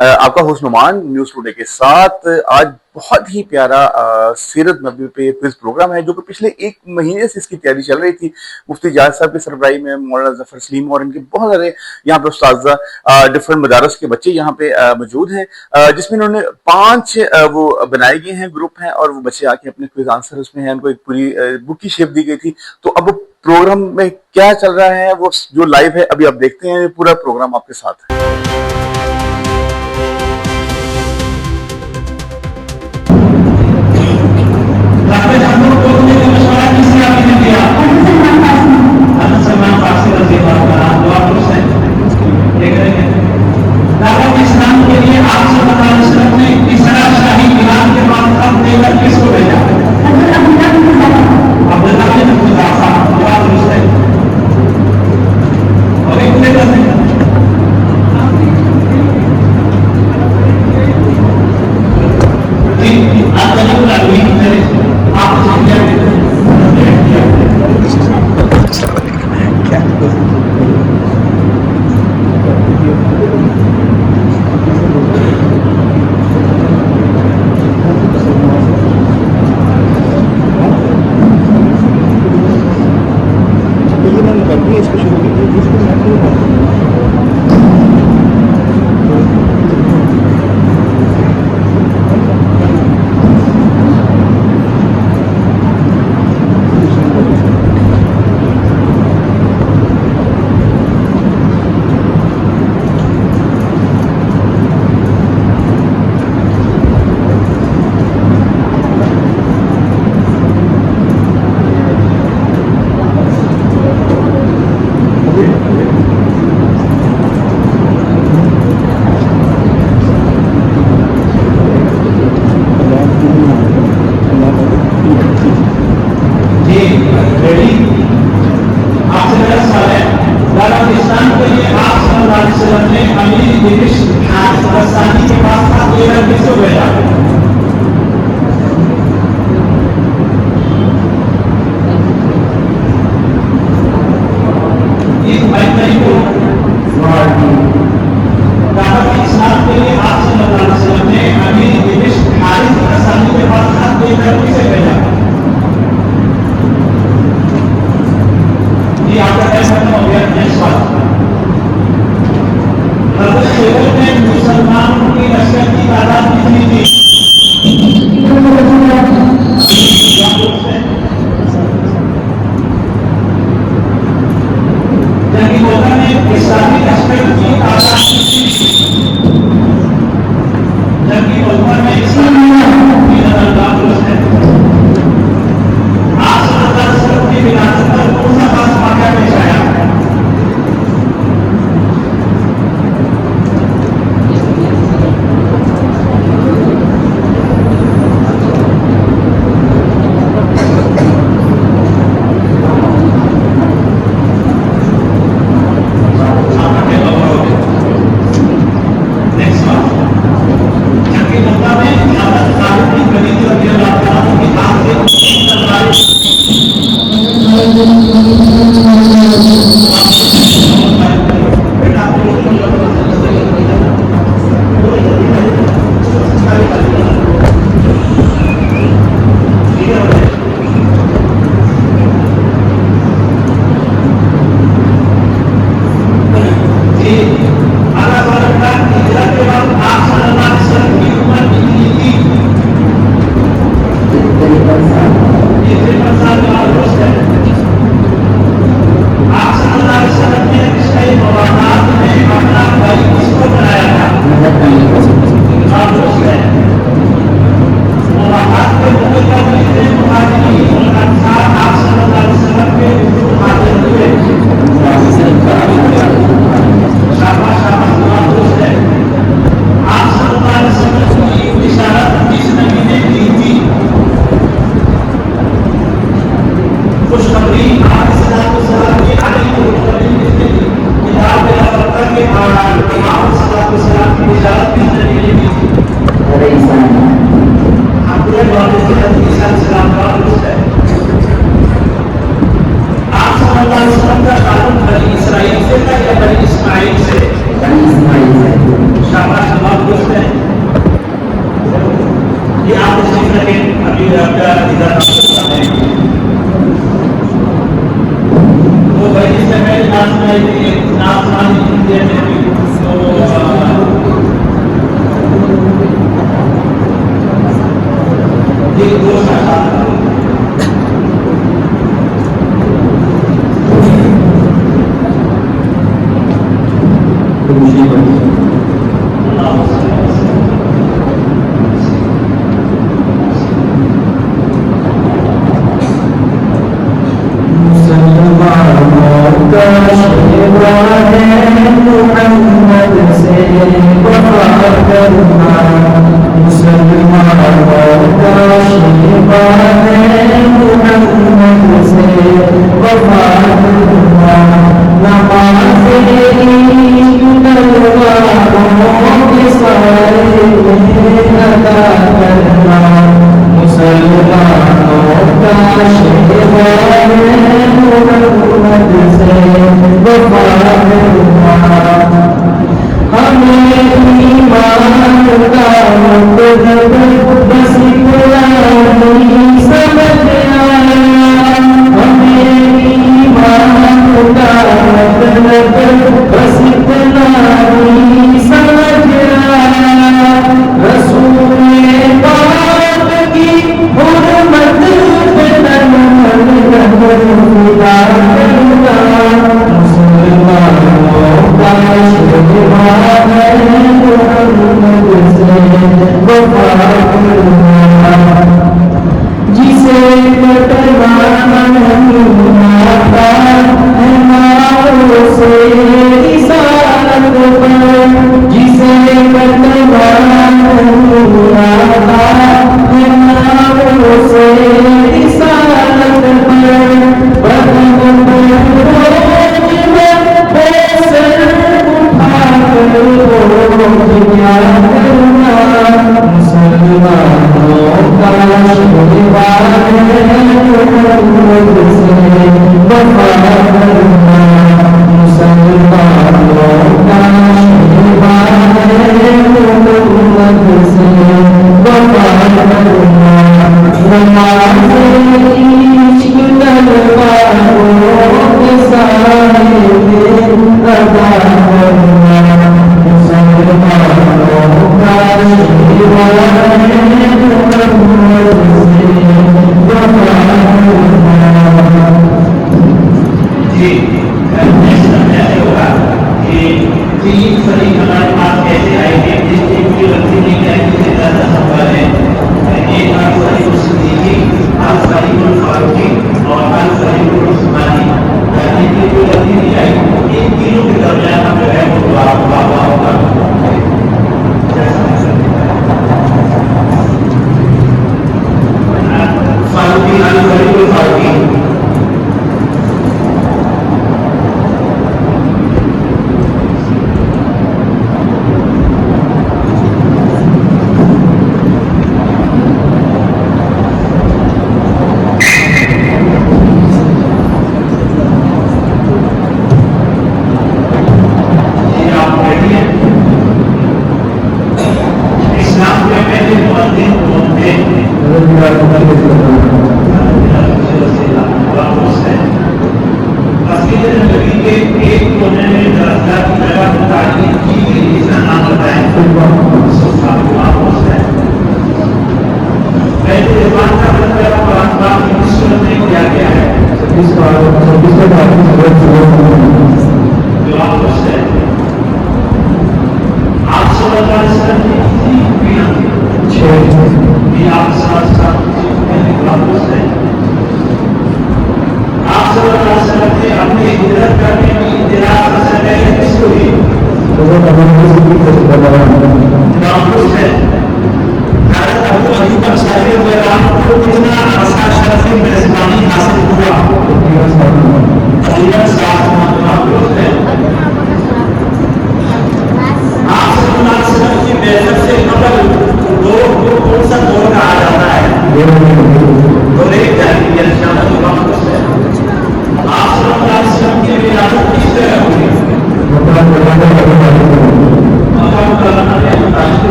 आपका host Numan news today के साथ आज बहुत ही प्यारा सीरत नबी पे क्विज प्रोग्राम है जो कि पिछले एक महीने से इसकी तैयारी चल रही थी। मुफ्ती जाहिद साहब की सरबराही में मौलाना जफर सलीम और इनके बहुत सारे यहाँ पे उस्ताज़ा डिफरेंट मदारस के बच्चे यहाँ पे मौजूद हैं, जिसमें इन्होंने 5 वो बनाए गए हैं, ग्रुप हैं और वो बच्चे आके अपने क्विज आंसर उसमें हैं। उनको एक पूरी बुक की शेप दी गई थी। तो अब प्रोग्राम में क्या चल रहा है वो जो लाइव है अभी आप देखते हैं, पूरा प्रोग्राम आपके साथ है।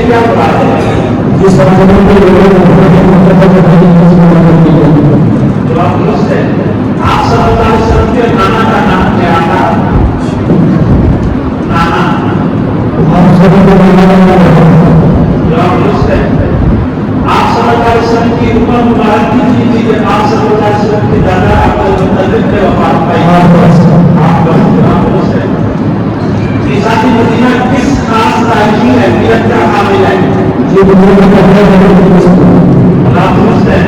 کیا مراد ہے؟ جواب درست ہے. آپ صلی اللہ علیہ وسلم کے نانا کا نام کیا تھا؟ نانا. جواب درست ہے. آپ صلی اللہ علیہ وسلم کی عمر مبارک کتنی تھی کہ آپ صلی اللہ علیہ وسلم کے دادا عبد المطلب نے وفات پائی؟ جواب درست ہے. میثاق مدینہ کس خاص تاریخی اہمیت کا حامل ہے؟ جواب درست ہے.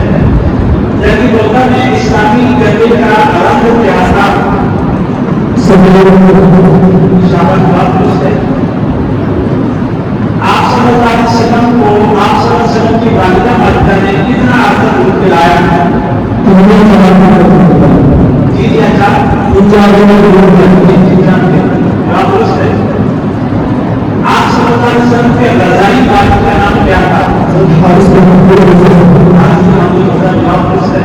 جنگ موقع میں اسلامی جنگ کا رنگ کیا تھا؟ شاباش. جواب درست ہے. آپ صلی اللہ علیہ وسلم کو آپ صلی اللہ علیہ وسلم کی والدہ ماجدہ نے کتنا عرصہ دودھ پلایا؟ جی جی. اچھا. جواب درست ہے. آپ صلی اللہ علیہ وسلم کے رضائی والد کا نام کیا تھا؟ جواب درست ہے.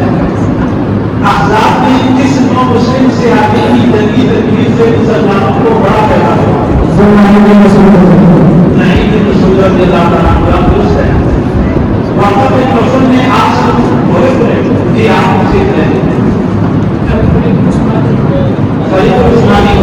احزاب نے کس نو مسلم صحابی کی جنگی تکلیف سے مسلمانوں کو بڑا پیغام نہیں کہ رسول اللہ صلی اللہ علیہ وسلم. جواب درست ہے. واقعہ میں رسول نے آپ سے بولے جی آپ کو سیکھ رہے ہیں خلیفہ عثمانی.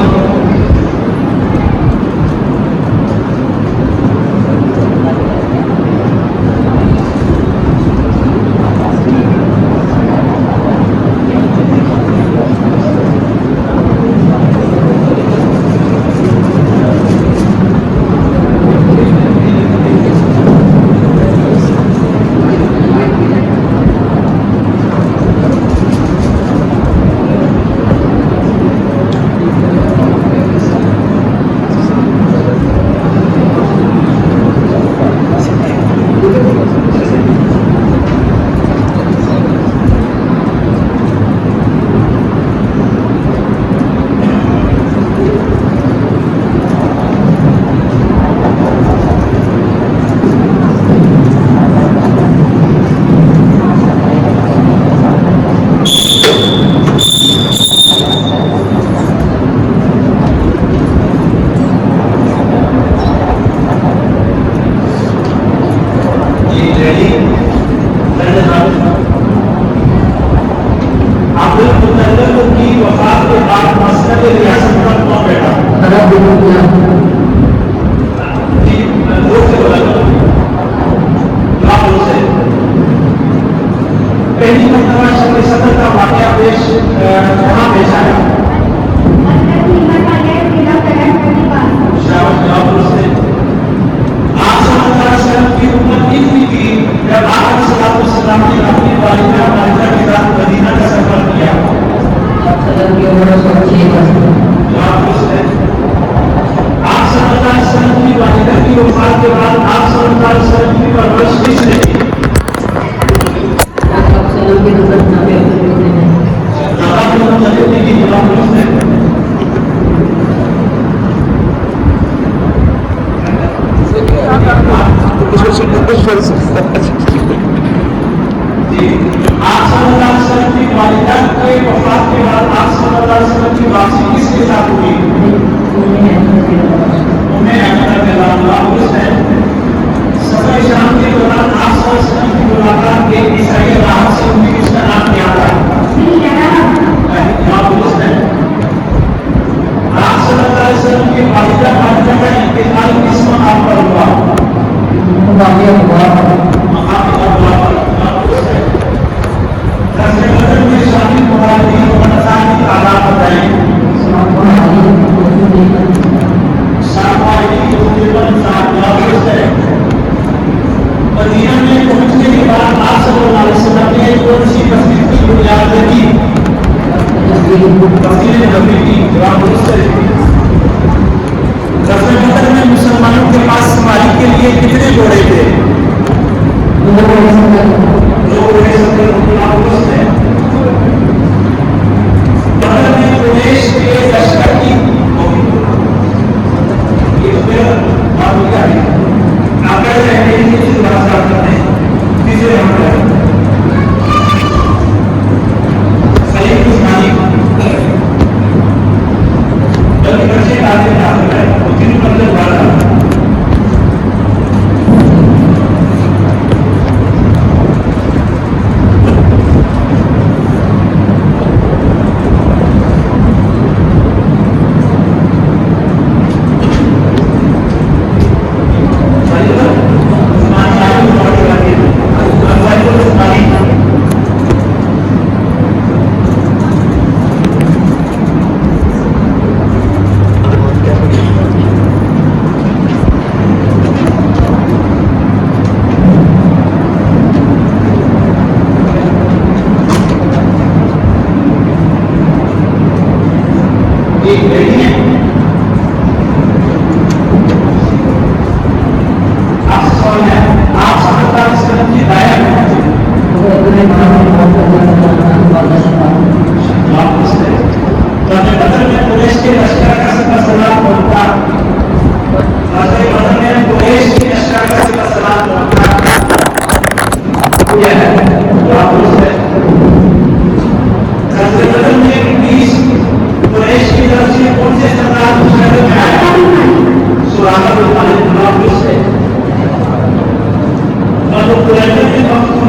مسلمانوں کے پاس سواری کے لیے کتنے گھوڑے تھے؟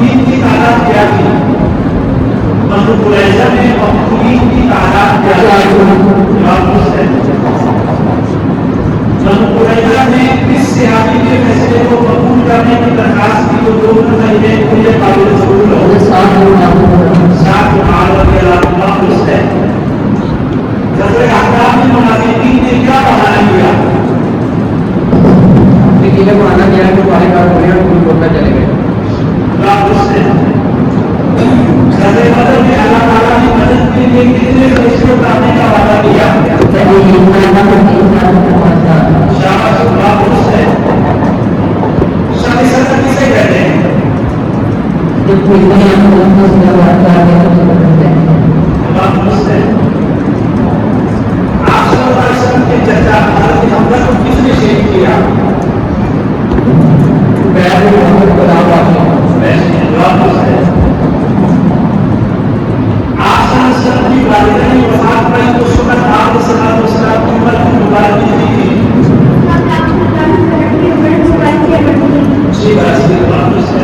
मखदूमीन की तादाद क्या थी? बनु कुरैज़ा में मखदूमीन की तादाद क्या थी? जवाब मुझसे। बनु कुरैज़ा ने किस सहाबी के फैसले को कबूल करने की दरखास्त की तो जो महीने के लिए काबिल कबूल हो? साथ मुझसे। ग़ज़वे अहज़ाब में मुनाफ़िकीन ने क्या बहाना किया? किले को आना किया तो बाहर बाहर बोले और कोई बोलता चले गए। जवाब मुझसे। ग़ज़वे बदर में अल्लाह ताला ने मदद के लिए कितने फरिश्तों का आने का वादा किया? शाबाश। जवाब मुझसे। शादी सदर किसे कहते हैं? जब कोई जवाब मुझसे। आप सल्लल्लाहु अलैहि वसल्लम के चचा हज़रत हमज़ा को किसने शहीद किया? जवाब मुझसे। आप सल्लल्लाहु अलैहि वसल्लम की वालिदा ने वफ़ात पाई तो उस वक़्त आप सल्लल्लाहु अलैहि वसल्लम की उम्र मुबारक कितनी थी? जी बस। जवाब मुझसे।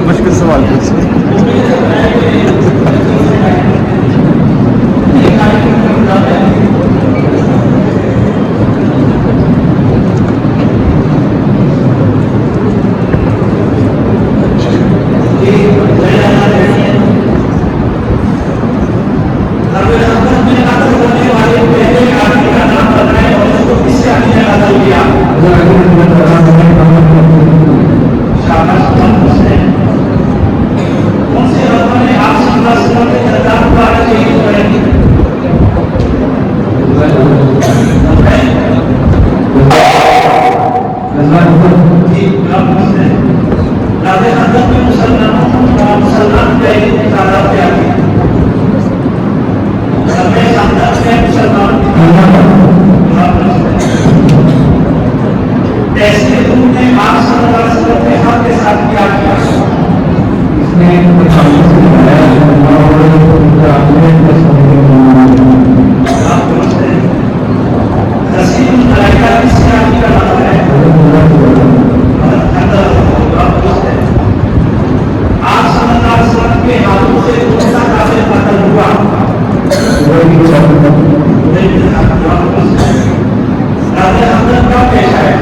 मुश्किल सवाल पेश आया।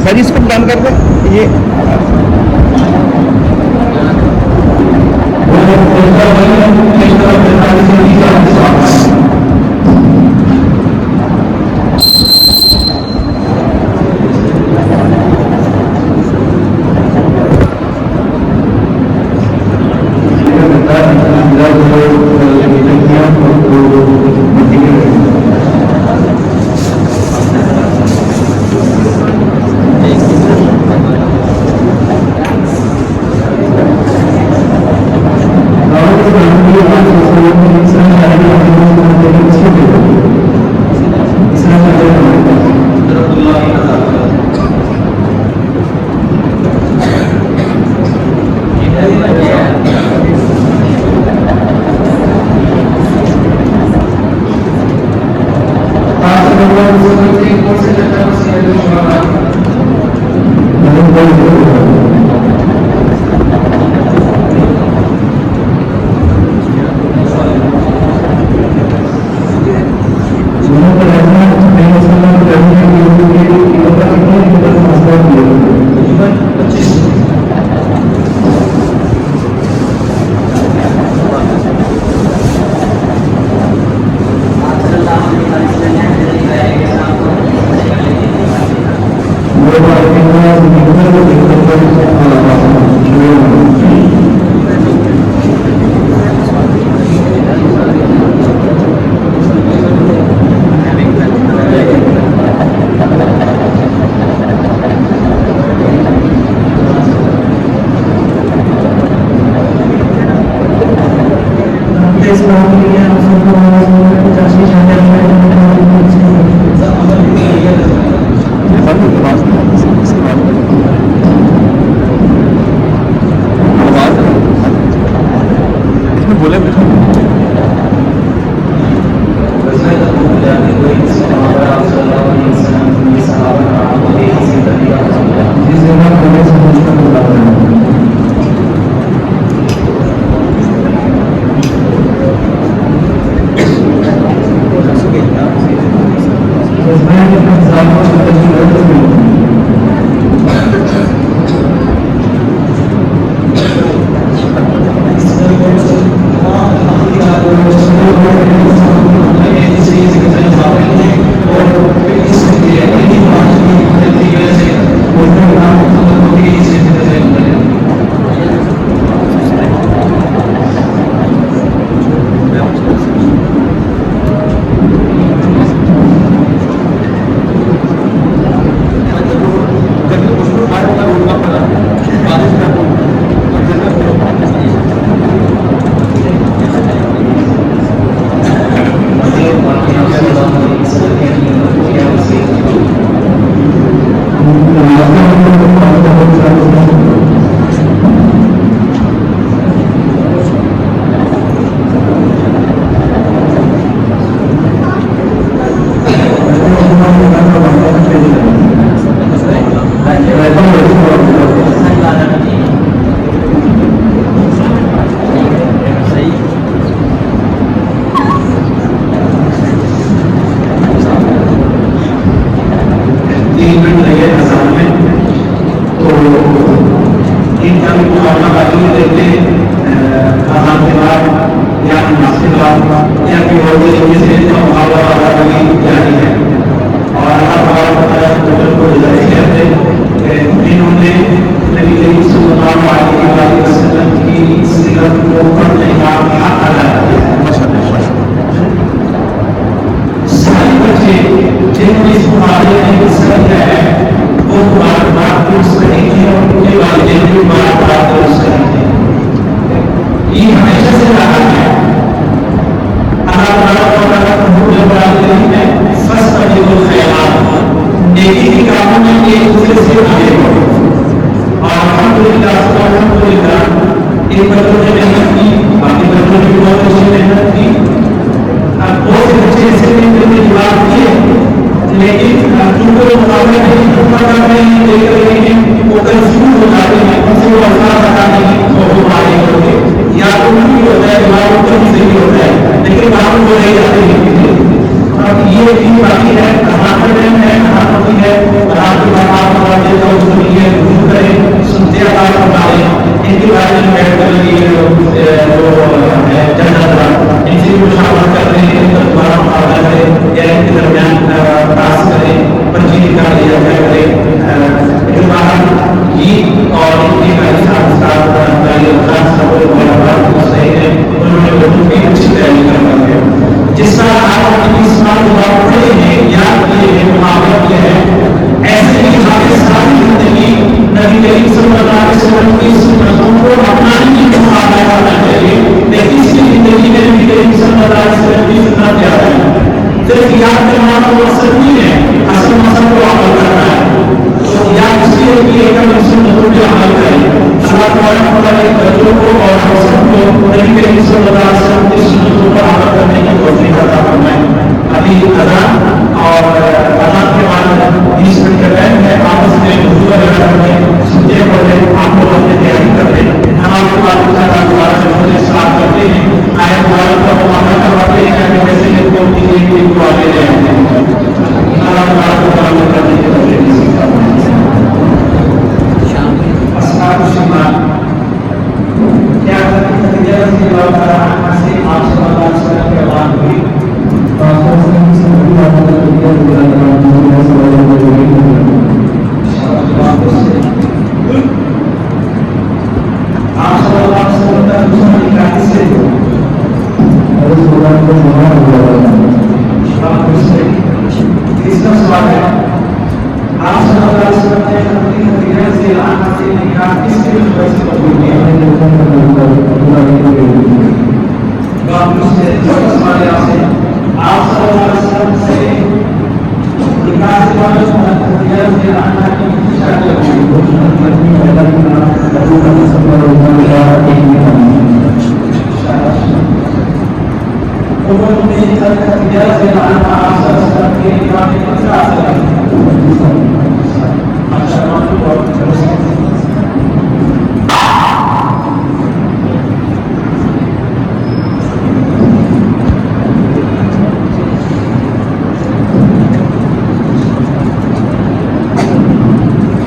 सर इसको बंद कर दो ये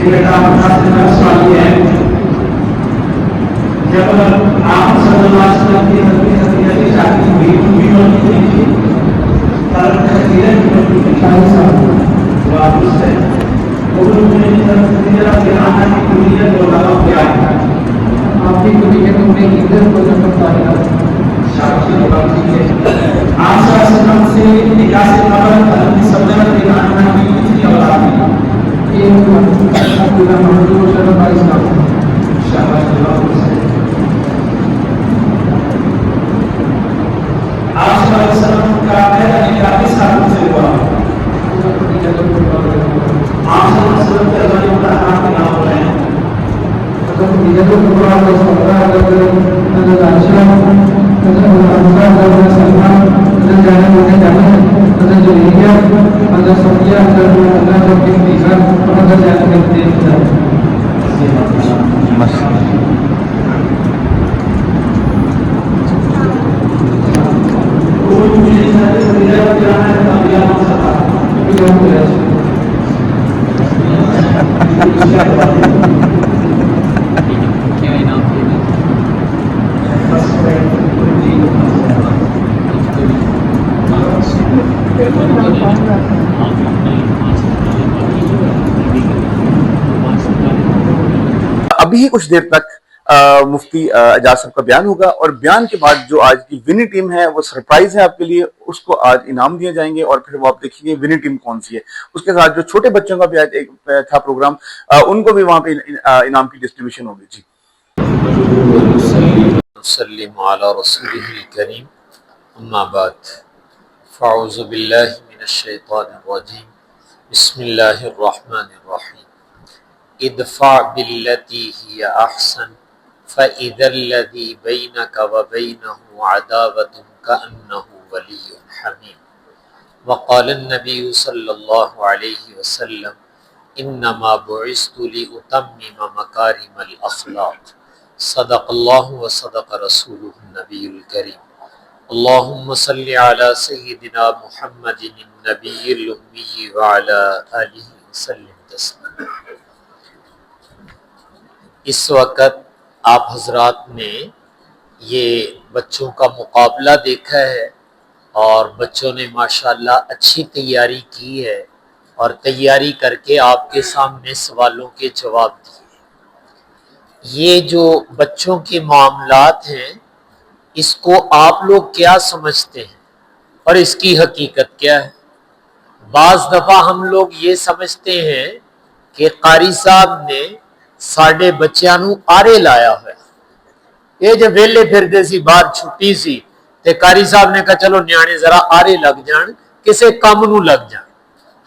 یہ بیٹا سوال یہ ہے جب آپ صلی اللہ علیہ وسلم کی حضرت کی شادی ہوئی تو بھی نہیں تھی طلب تحقیریں بھی چاہیے صاحب واپس ہے اردو میں تجربہ گرانا کی کلیت اور لگاؤ کیا ہے آپ کی کلیت میں ادھر کو جب تعلق شاخی بات ہے آپ صلی اللہ علیہ وسلم سے نکاح سے قبل حضرت صدر گرانا کی کتنی اولاد ہے یہ عبداللہ محمود صلی اللہ علیہ وسلم شاباش اللہ آپ صلی اللہ علیہ وسلم کا پہلا نکاح کس حالت سے ہوا آپ صلی اللہ علیہ وسلم کے ازواج مطہرات کے نام بتائیں حضرت القرآن حضرت عائشہ حضرت حمزہ حضرت سلمان حضرت زینب بنت جحش حضرت جویریہ حضرت صفیہ حضرت بنت زیاد اور حضرت زینب بنت جحش ابھی ہی کچھ دیر تک مفتی اعجاز صاحب کا بیان ہوگا اور بیان کے بعد جو آج کی وننگ ٹیم ہے وہ سرپرائز ہے آپ کے لیے، اس کو آج انعام دیے جائیں گے اور پھر وہ آپ دیکھیں گے وننگ ٹیم کون سی ہے۔ اس کے ساتھ جو چھوٹے بچوں کا بھی آج ایک تھا پروگرام، ان کو بھی وہاں پہ انعام کی ڈسٹریبیوشن ہوگی۔ جی وسلم علی رسولہ الکریم اما بعد فاعوذ باللہ من الشیطان الرجیم بسم اللہ الرحمن الرحیم ادفع باللتی ہی احسن فاذا الذی بینک وبینہ عداوۃ کأنہ ولی حمیم وقال النبی صلی اللہ علیہ وسلم انما بعثت لأتمم مکارم الاخلاق صدق اللہ و صدق رسولہ النبی الکریم اللہم صلی علی سیدنا محمد النبی الامی وعلی آلہ وسلم تسلیما۔ اس وقت آپ حضرات نے یہ بچوں کا مقابلہ دیکھا ہے اور بچوں نے ماشاءاللہ اچھی تیاری کی ہے اور تیاری کر کے آپ کے سامنے سوالوں کے جواب دیے۔ یہ جو بچوں کے معاملات ہیں اس کو آپ لوگ کیا سمجھتے ہیں اور اس کی حقیقت کیا ہے؟ بعض دفعہ ہم لوگ یہ سمجھتے ہیں کہ قاری صاحب نے ساڈے بچیاں نو آرے لایا ہوا، یہ جو ویلے پھردے سی باہر چھٹی سی تے قاری صاحب نے کہا چلو نیانے ذرا آرے لگ جان، کسے کام نو لگ جان۔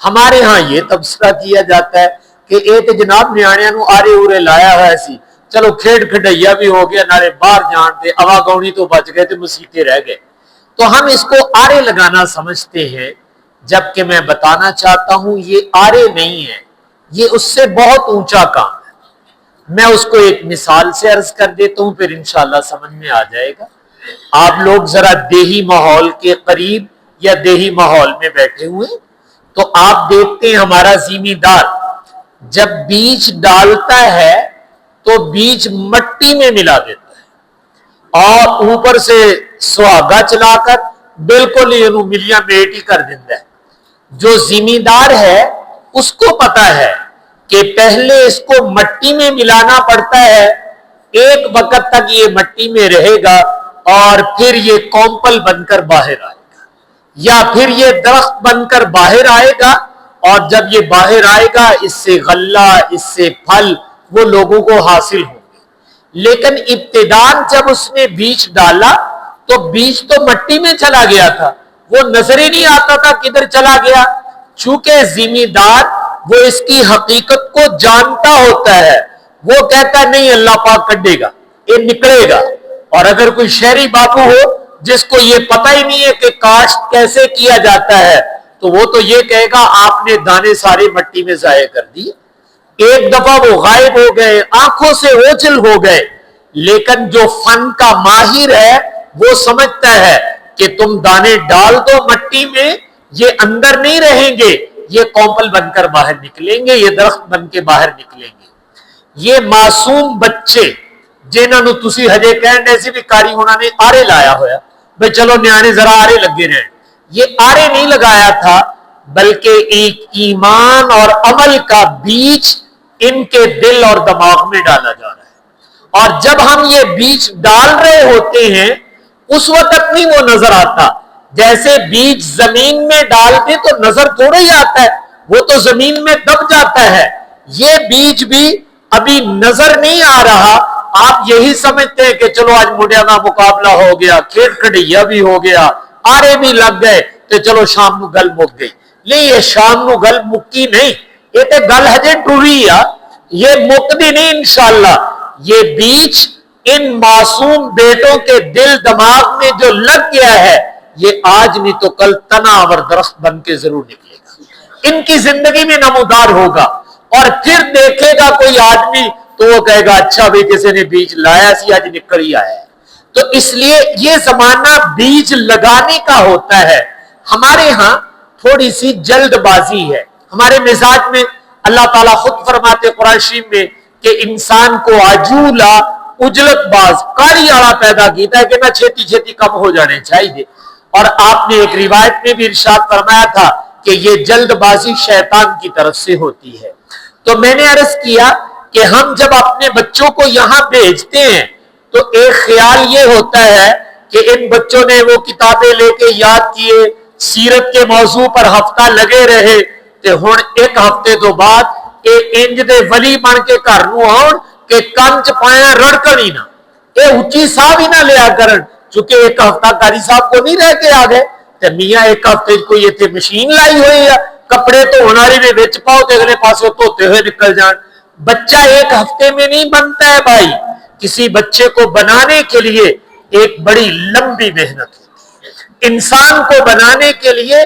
ہمارے ہاں یہ تبصرہ کیا جاتا ہے کہ اے تے جناب نیانے نو آرے اورے لایا ہوا سی، چلو کھیڈ کھڈیا بھی ہو گیا، نالے باہر جان تے آوا گونی تو بچ گئے تے مسیطے رہ گئے، تو ہم اس کو آرے لگانا سمجھتے ہیں، جبکہ میں بتانا چاہتا ہوں یہ آرے نہیں ہے، یہ اس سے بہت اونچا کام ہے۔ میں اس کو ایک مثال سے عرض کر دیتا ہوں، پھر انشاءاللہ سمجھ میں آ جائے گا۔ آپ لوگ ذرا دیہی ماحول کے قریب یا دیہی ماحول میں بیٹھے ہوئے تو آپ دیکھتے ہیں ہمارا زمیندار جب بیج ڈالتا ہے تو بیج مٹی میں ملا دیتا ہے اور اوپر سے سہاگا چلا کر بالکل ہی انہوں ملیاں میٹ ہی کر دیتا ہے۔ جو زمیندار ہے اس کو پتا ہے کہ پہلے اس کو مٹی میں ملانا پڑتا ہے، ایک وقت تک یہ مٹی میں رہے گا اور پھر یہ کومپل بن کر باہر آئے گا، یا پھر یہ درخت بن کر باہر آئے گا، اور جب یہ باہر آئے گا اس سے غلہ، اس سے پھل وہ لوگوں کو حاصل ہوں گے۔ لیکن ابتداءً جب اس نے بیج ڈالا تو بیج تو مٹی میں چلا گیا تھا، وہ نظر ہی نہیں آتا تھا کدھر چلا گیا۔ چونکہ زمیندار وہ اس کی حقیقت کو جانتا ہوتا ہے، وہ کہتا ہے نہیں اللہ پاک کڈے گا، یہ نکلے گا۔ اور اگر کوئی شہری بابو ہو جس کو یہ پتہ ہی نہیں ہے کہ کاشت کیسے کیا جاتا ہے تو وہ تو یہ کہے گا آپ نے دانے سارے مٹی میں ضائع کر دیے۔ ایک دفعہ وہ غائب ہو گئے، آنکھوں سے اوجھل ہو گئے۔ لیکن جو فن کا ماہر ہے وہ سمجھتا ہے کہ تم دانے ڈال دو مٹی میں، یہ اندر نہیں رہیں گے، یہ कौंपल बनकर बाहर निकलेंगे, ये दरख्त बन के बाहर निकलेंगे। ये मासूम बच्चे जिन्हां नूं तुसीं हजे कहंदे सी भी कारी होना ने आरे लाया होया भाई चलो न्याणे जरा आरे लगे रहन, ये आरे नहीं लगाया था, बल्कि एक ईमान और अमल का बीज इनके दिल और दिमाग में डाला जा रहा है। और जब हम ये बीज डाल रहे होते हैं उस वक्त नहीं वो नजर आता, जैसे बीज जमीन में डाल दे तो नजर थोड़ा ही आता है, वो तो जमीन में दब जाता है। ये बीज भी अभी नजर नहीं आ रहा। आप यही समझते हैं कि चलो आज मुंडिया का मुकाबला हो गया, खेल खड़िया भी हो गया, आरे भी लग गए तो चलो शाम को गल मुक गई। नहीं, ये शाम को गल मुक्की नहीं, ये तो गल हजे टुरी आ, ये मुकदी नहीं इंशाअल्लाह। ये बीज इन मासूम बेटों के दिल दिमाग में जो लग गया है, ये आज नहीं तो कल तना और दरख्त बन के जरूर निकलेगा, इनकी जिंदगी में नमूदार होगा। और फिर देखेगा कोई आदमी तो वो कहेगा अच्छा भाई किसी ने बीज लाया सी आज निकल ही आया है। तो इसलिए ये जमाना बीज लगाने का होता है। हमारे यहाँ थोड़ी सी जल्दबाजी है हमारे मिजाज में। अल्लाह ताला खुद फरमाते कुरान शरीफ में कि इंसान को आजूला उजलतबाज कारी आला पैदा किया है कि ना छेती छेती कम हो जाने चाहिए। और आपने एक रिवायत में भी इरशाद फरमाया था कि ये जल्दबाजी शैतान की तरफ से होती है। तो मैंने अर्ज किया कि हम जब अपने बच्चों को यहां भेजते हैं तो एक ख्याल ये होता है कि इन बच्चों ने वो किताबें लेके याद किए, सीरत के मौजू पर हफ्ता लगे रहे तो हुण एक हफ्ते तो बाद इंज दे वली बन के घर नूं आउण कि कंन च पाया रड़कण ही ना, ये उच्ची साह भी ना लिया करन, चूंकि एक हफ्ता कारी साहब को नहीं रह के आ गए तो मियां एक हफ्ते कोई इत्थे मशीन लाई हुई है, कपड़े धोने वाली में विच पाओ तो अगले पासे धोते हुए निकल जान। बच्चा एक हफ्ते में नहीं बनता है भाई, किसी बच्चे को बनाने के लिए एक बड़ी लंबी मेहनत होती है, इंसान को बनाने के लिए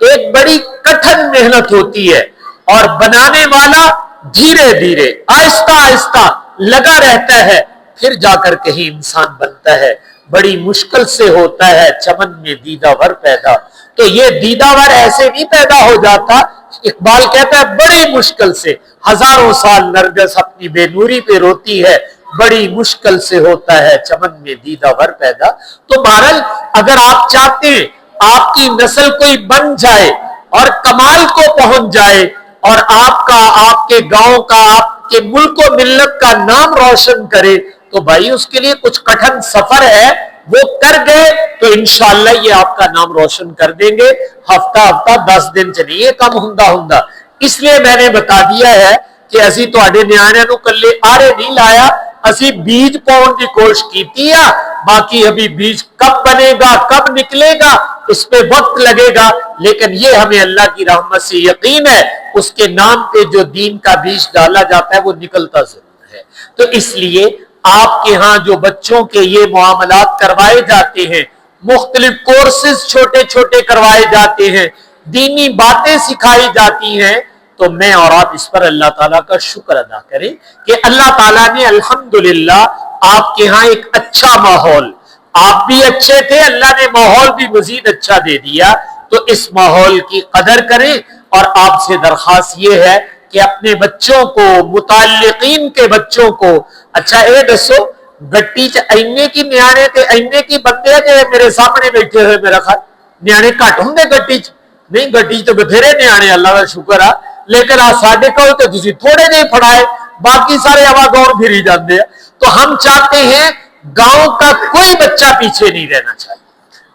एक बड़ी कठिन मेहनत होती है। और बनाने वाला धीरे धीरे आहिस्ता आहिस्ता लगा रहता है, फिर जाकर कहीं इंसान बनता है। बड़ी मुश्किल से होता है चमन में दीदावर पैदा, तो ये दीदावर ऐसे नहीं पैदा हो जाता। इकबाल कहता है बड़ी मुश्किल से, हजारों साल नरगिस अपनी बेनूरी पे रोती है, बड़ी मुश्किल से होता है चमन में दीदावर पैदा। तो बहरहाल अगर आप चाहते हैं आपकी नस्ल कोई बन जाए और कमाल को पहुंच जाए और आपका, आपके गांव का, आपके मुल्क व मिल्लत का नाम रोशन करे, तो भाई उसके लिए कुछ कठिन सफर है, वो कर गए तो इंशाअल्लाह ये आपका नाम रोशन कर देंगे। हफ्ता हफ्ता 10 दिन च नहीं कम हुंदा। इसलिए मैंने बता दिया है कि असी तुहाडे न्याणिਆਂ ਨੂੰ कल्ले आरे नहीं लाया, असी बीज पाउण की कोशिश की है। बाकी अभी बीज कब बनेगा, कब निकलेगा, इस पे वक्त लगेगा, लेकिन ये हमें अल्लाह की रहमत से यकीन है उसके नाम पे जो दीन का बीज डाला जाता है वो निकलता जरूर है। तो इसलिए आपके यहाँ जो बच्चों के ये मामलात करवाए जाते हैं, मुख्तलिफ कोर्सेज छोटे छोटे करवाए जाते हैं, दीनी बातें सिखाई जाती हैं, तो मैं और आप इस पर अल्लाह ताला का शुक्र अदा करें कि अल्लाह ताला ने अल्हम्दुलिल्लाह आपके यहाँ एक अच्छा माहौल, आप भी अच्छे थे, अल्लाह ने माहौल भी मजीद अच्छा दे दिया। तो इस माहौल की कदर करें और आपसे दरखास्त ये है कि अपने बच्चों को, मुताल्लिकीन के बच्चों को, अच्छा ये दसो गट्टी च इन्ने की न्याणे ते इन्ने की बंदे जे मेरे सामने बैठे हुए, मेरा ख्याल न्याणे घट होंगे गट्टी च नहीं, गट्टी च बथेरे न्याणे अल्लाह का शुक्र आ, लेकिन आ साडे कोल ते तुसीं थोड़े नहीं फड़ाए, बाकी सारे आवागौर फिरी जाते हैं। तो हम चाहते हैं गांव का कोई बच्चा पीछे नहीं रहना चाहिए,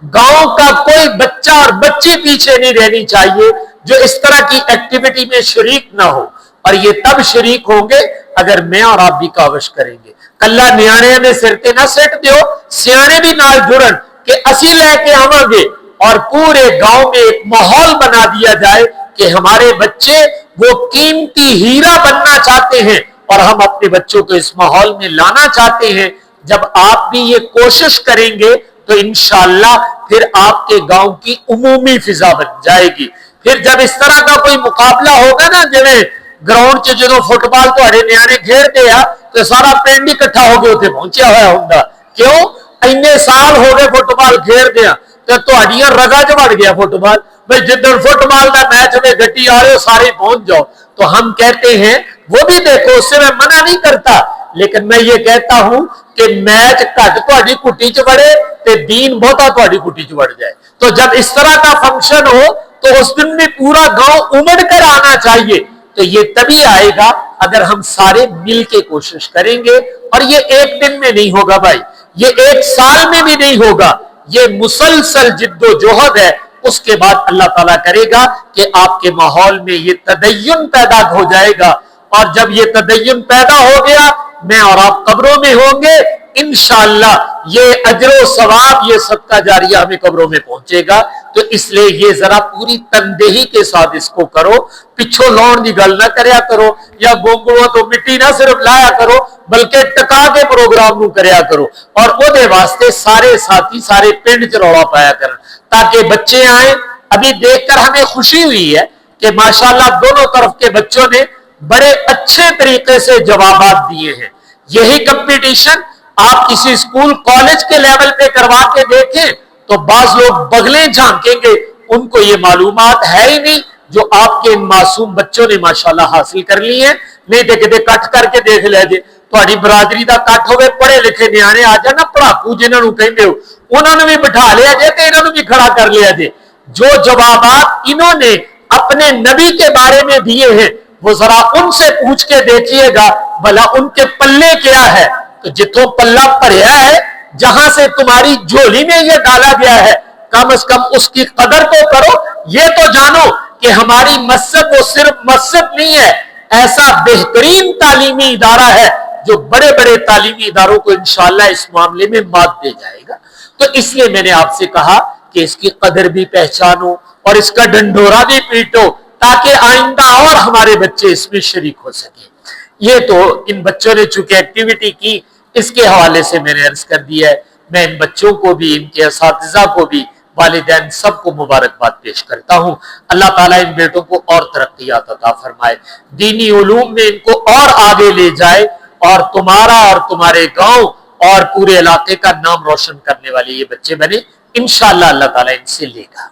गांव का कोई बच्चा और बच्ची पीछे नहीं रहनी चाहिए जो इस तरह की एक्टिविटी में शरीक ना हो। और ये तब शरीक होंगे अगर मैं और आप भी काविश करेंगे। कल्ला न्याणे ने सिर ते ना सिट दियो, सियाने भी नाल जुड़न कि असी लेके आवांगे और पूरे गांव में एक माहौल बना दिया जाए कि हमारे बच्चे वो कीमती हीरा बनना चाहते हैं और हम अपने बच्चों को इस माहौल में लाना चाहते हैं। जब आप भी ये कोशिश करेंगे तो इंशाअल्लाह फिर आपके गांव की उमूमी फिजा बन जाएगी। फिर जब इस तरह का कोई मुकाबला होगा ना, जिवें ग्राउंड च जो फुटबॉल तुहाडे न्याणे खेडदे आ तो सारा पिंड इकट्ठा होके उत्थे पहुंचा होया हुंदा। क्यों? इन्ने साल हो गए फुटबॉल खेडदे आ ते तुहाडीआं रगां च वड़ गया फुटबॉल, भाई जिधर फुटबॉल का मैच में गड्डी आ रहे हो सारे पहुंच जाओ। तो हम कहते हैं वो भी देखो, उससे मैं मना नहीं करता, लेकिन मैं ये कहता हूं कि मैच घट तुहाडी कुटी च वड़े ते दीन बहुता तुहाडी कुटी च वड़ जाए। तो जब इस तरह का फंक्शन हो तो उस दिन भी पूरा गांव उमड़ कर आना चाहिए। तो ये तभी आएगा अगर हम सारे मिल के कोशिश करेंगे, और ये एक दिन में नहीं होगा भाई, ये एक साल में भी नहीं होगा, ये मुसलसल जिद्दोजहद है। उसके बाद अल्लाह ताला करेगा कि आपके माहौल में ये तदय्युन पैदा हो जाएगा, और जब ये तदय्युन पैदा हो गया मैं और आप कब्रों में होंगे इंशाअल्लाह, ये अजरो सवाब, ये सदका जारिया हमें कब्रों में पहुंचेगा। तो इसलिए ये जरा पूरी तनदेही के साथ इसको करो, पिछो लाउण दी गल ना करया करो, या गोंगलुआ तो मिट्टी ना सिर्फ लाया करो बल्कि टका के प्रोग्राम नू करया करो, और ओदे वास्ते सारे साथी सारे पिंड च रौला पाया करन ताकि बच्चे आए। अभी देखकर हमें खुशी हुई है कि माशाअल्लाह दोनों तरफ के बच्चों ने बड़े अच्छे तरीके से जवाबात दिए हैं। यही कंपटीशन आप किसी स्कूल कॉलेज के लेवल पे करवा के देखें तो बाज लोग बगलें झांकेंगे, उनको ये मालूमात है ही नहीं जो आपके इन मासूम बच्चों ने माशाल्लाह हासिल कर ली है। नहीं तो किते कट करके देख ले जे ਤੁਹਾਡੀ ਬਰਾਦਰੀ ਦਾ ਕੱਟ ਹੋਵੇ, पढ़े लिखे ਨਿਆਣੇ आ जाए ना पढ़ाकू जिन्हां नूं कहंदे हो, उन्होंने भी बिठा लिया जे ते इन्हां नूं भी खड़ा कर लिया जे। जो जवाबात इन्होंने अपने नबी के बारे में दिए हैं वो जरा उनसे पूछ के देखिएगा भला उनके पल्ले क्या है। तो जिथों पल्ला भरिया है, जहां से तुम्हारी झोली में यह डाला गया है, कम से कम उसकी कदर तो करो। ये तो जानो कि हमारी मस्जिद वो सिर्फ मस्जिद नहीं है, ऐसा बेहतरीन तालीमी इदारा है जो बड़े बड़े तालीमी इदारों को इंशाअल्लाह इस मामले में मात दे जाएगा। तो इसलिए मैंने आपसे कहा कि इसकी कदर भी पहचानो और इसका डंडोरा भी पीटो ताकि आइंदा और हमारे बच्चे इसमें शरीक हो सके। ये तो इन बच्चों ने चूंकि एक्टिविटी की, इसके हवाले से मैंने अर्ज कर दिया है। मैं इन बच्चों को भी, इनके असातिज़ा को भी, वालिदैन सबको मुबारकबाद पेश करता हूं। अल्लाह ताला इन बेटों को और तरक्कियात अता फरमाए, दीनी उलूम में इनको और आगे ले जाए, और तुम्हारा और तुम्हारे गांव और पूरे इलाके का नाम रोशन करने वाले ये बच्चे बने इंशाअल्लाह। अल्लाह ताला इनसे लेगा।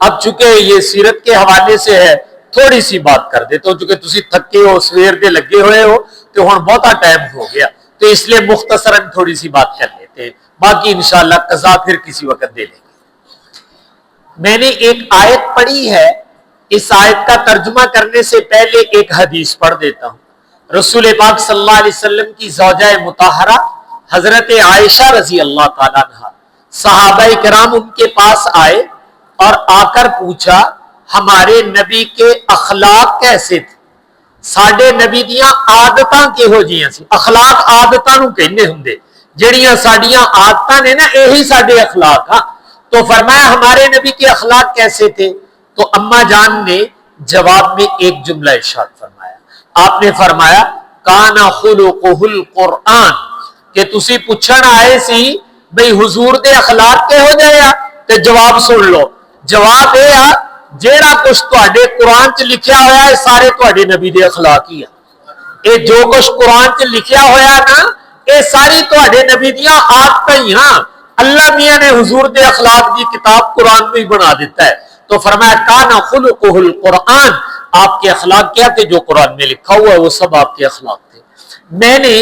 अब चूंकि ये सीरत के हवाले से है, थोड़ी सी बात कर देता हूं, चूंकि तुसी थके हो, सवेर दे लगे हुए हो, तो हुण बहुता टाइम हो गया, तो इसलिए मुख्तसरन थोड़ी सी बात कर लेते हैं, बाकी इंशाअल्लाह कज़ा फिर किसी वक्त दे लेंगे। मैंने एक आयत पढ़ी है, इस आयत का तर्जुमा करने से पहले एक हदीस पढ़ देता हूं। रसूल पाक सल्लल्लाहु अलैहि वसल्लम की ज़ौजा मुताहरा हजरत आयशा रजी अल्लाह ताला अन्हा, सहाबाए किराम उनके पास आए और आकर पूछा हमारे नबी के अखलाक कैसे थे, साडे नबी दियां आदतां किहो जिहियां सी। अखलाक आदतां नूं कहंदे हुंदे, ਜਿਹੜੀਆਂ ਸਾਡੀਆਂ आदतां ने ना यही साडे अखलाक। हाँ, तो फरमाया हमारे नबी के अखलाक कैसे थे। तो अम्मा जान ने जवाब में एक जुमला इरशाद फरमाया, आपने फरमाया काना खुलुकुहुल कुरआन, कि तुसी पूछण आए सी बई हुजूर दे अखलाक किहो जिहे आ, ते जवाब सुन लो। जवाब यह आ जेड़ा कुछ तुहाडे कुरान च लिखिया होया है सारे तुहाडे नबी दे अखलाक ही आ। ये जो कुछ कुरान च लिखिया होया ना ये सारी तुहाडे नबी दियां आदतां ही हां। अल्लाह मियां ने हुजूर दे अखलाक दी किताब कुरान में ही बना दिता है। तो फरमाया काना खुलुकुहुल कुरआन, आपके अखलाक क्या थे, जो कुरान में लिखा हुआ है वो सब आपके अखलाक थे। मैंने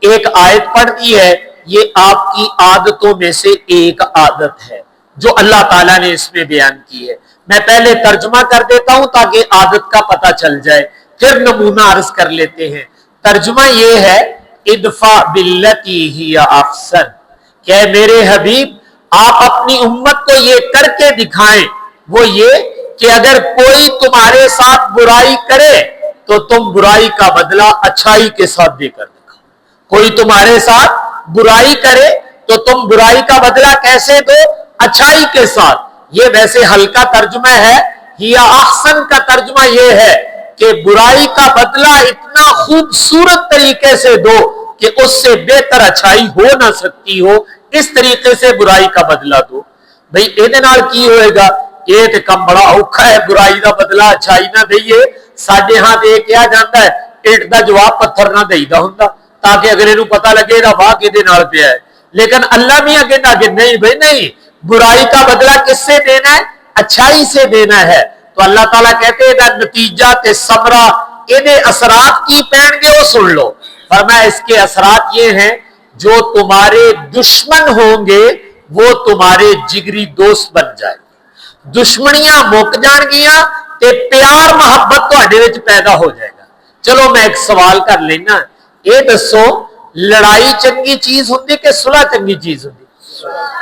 एक आयत पढ़ दी है, ये आपकी आदतों में से एक आदत है जो अल्लाह ताला ने इसमें बयान की है। मैं पहले तर्जुमा कर देता हूं ताकि आदत का पता चल जाए, फिर नमूना अर्ज कर लेते हैं। तर्जुमा ये है इदफा बिल्लती हिया अहसन, क्या मेरे हबीब आप अपनी उम्मत को ये करके दिखाएं, वो ये कि अगर कोई तुम्हारे साथ बुराई करे तो तुम बुराई का बदला अच्छाई के साथ देकर दिखाओ। कोई तुम्हारे साथ बुराई करे तो तुम बुराई का बदला कैसे दो, अच्छाई के साथ। ये वैसे हल्का तर्जुमा है, हिया अहसन का तर्जुमा ये है कि बुराई का बदला इतना खूबसूरत तरीके से दो कि उससे बेहतर अच्छाई हो ना सकती हो, इस तरीके से बुराई का बदला दो। भाई ਇਹਦੇ ਨਾਲ ਕੀ ਹੋਏਗਾ, ਇਹ ਤੇ ਕੰਮ ਬੜਾ ਔਖਾ ਹੈ, बुराई का बदला अच्छाई ना दईए। ਸਾਡੇ हां ते ਕਿਹਾ ਜਾਂਦਾ ਹੈ ਇੱਟ ਦਾ ਜਵਾਬ ਪੱਥਰ ਨਾ ਦੇਈਦਾ ਹੁੰਦਾ ताकि अगले ਨੂੰ पता लगे ਇਹਦਾ ਵਾਹ ਕਿਹਦੇ ਨਾਲ ਪਿਆ है। लेकिन अल्लाह मियां कहता कि नहीं भाई नहीं, बुराई का बदला किससे देना है, अच्छाई से देना है। तो अल्लाह ताला कहते हैं नतीजा ते समरा इहदे असरात की पैणगे वो सुन लो। फरमाया इसके असरात ये हैं जो तुम्हारे दुश्मन होंगे वो तुम्हारे जिगरी दोस्त बन जाए, दुश्मनियां मुक जाणगियां ते प्यार मुहब्बत तुहाडे विच पैदा हो जाएगा। चलो मैं एक सवाल कर लेना, ये दसो लड़ाई चंगी चीज हुंदी कि सुलह चंगी चीज हुंदी?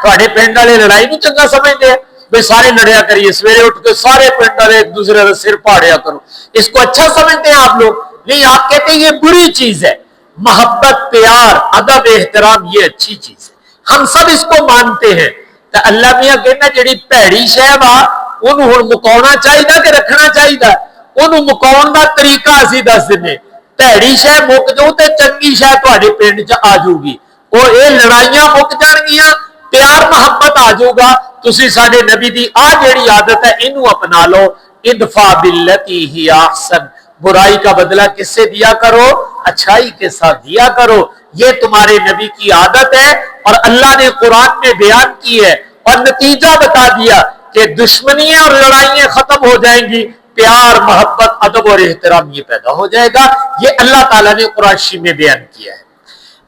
तुहाडे पिंड वाले लड़ाई नूं चंगा समझदे हैं भाई सारे लड़िया करिए, सवेरे उठ के सारे पिंड वाले एक दूसरे का सिर फाड़िया करो, इसको अच्छा समझते हैं आप लोग? नहीं, आप कहते हैं ये बुरी चीज है। मोहब्बत, प्यार, अदब, एहतराम ये अच्छी चीज है, हम सब इसको मानते हैं। तो अल्लाह मियां कहना जिहड़ी भैड़ी शै वा ਉਹਨੂੰ ਹੁਣ ਮੁਕਾਉਣਾ ਚਾਹੀਦਾ ਕਿ ਰੱਖਣਾ ਚਾਹੀਦਾ? ਉਹਨੂੰ ਮੁਕਾਉਣ ਦਾ ਤਰੀਕਾ ਅਸੀਂ ਦੱਸ ਦਿੰਨੇ। ਭੈੜੀ ਸ਼ੈ ਮੁੱਕ ਜਾਊ ਤੇ ਚੰਗੀ ਸ਼ੈ ਤੁਹਾਡੇ ਪਿੰਡ 'ਚ ਆ ਜਾਊਗੀ, ਉਹ ਇਹ ਲੜਾਈਆਂ ਮੁੱਕ ਜਾਣਗੀਆਂ, ਪਿਆਰ ਮੁਹੱਬਤ ਆ ਜਾਊਗਾ। ਤੁਸੀਂ ਸਾਡੇ ਨਬੀ ਦੀ ਆ ਜਿਹੜੀ ਆਦਤ ਹੈ ਇਹਨੂੰ अपना लो। इदफा बिल्लती ही अहसन, बुराई का बदला किससे दिया करो? अच्छाई के साथ दिया करो। ये तुम्हारे नबी की आदत है और अल्लाह ने कुरान में बयान की है और नतीजा बता दिया कि दुश्मनियां और लड़ाइयां खत्म हो जाएंगी, प्यार, मोहब्बत, अदब और एहतराम ये पैदा हो जाएगा। ये अल्लाह ताला ने कुरान शरीफ में बयान किया है।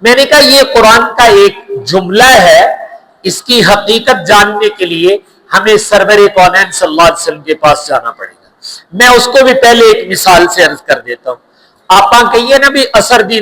मैंने कहा ये कुरान का एक जुमला है, इसकी हकीकत जानने के लिए हमें सरवर कौनैन सल्लल्लाहु अलैहि वसल्लम के पास जाना पड़ेगा। मैं उसको भी पहले एक मिसाल से अर्ज कर देता हूं। ਆਪਾਂ ਕਹੀਏ ਨਾ ਵੀ असर ਦੀ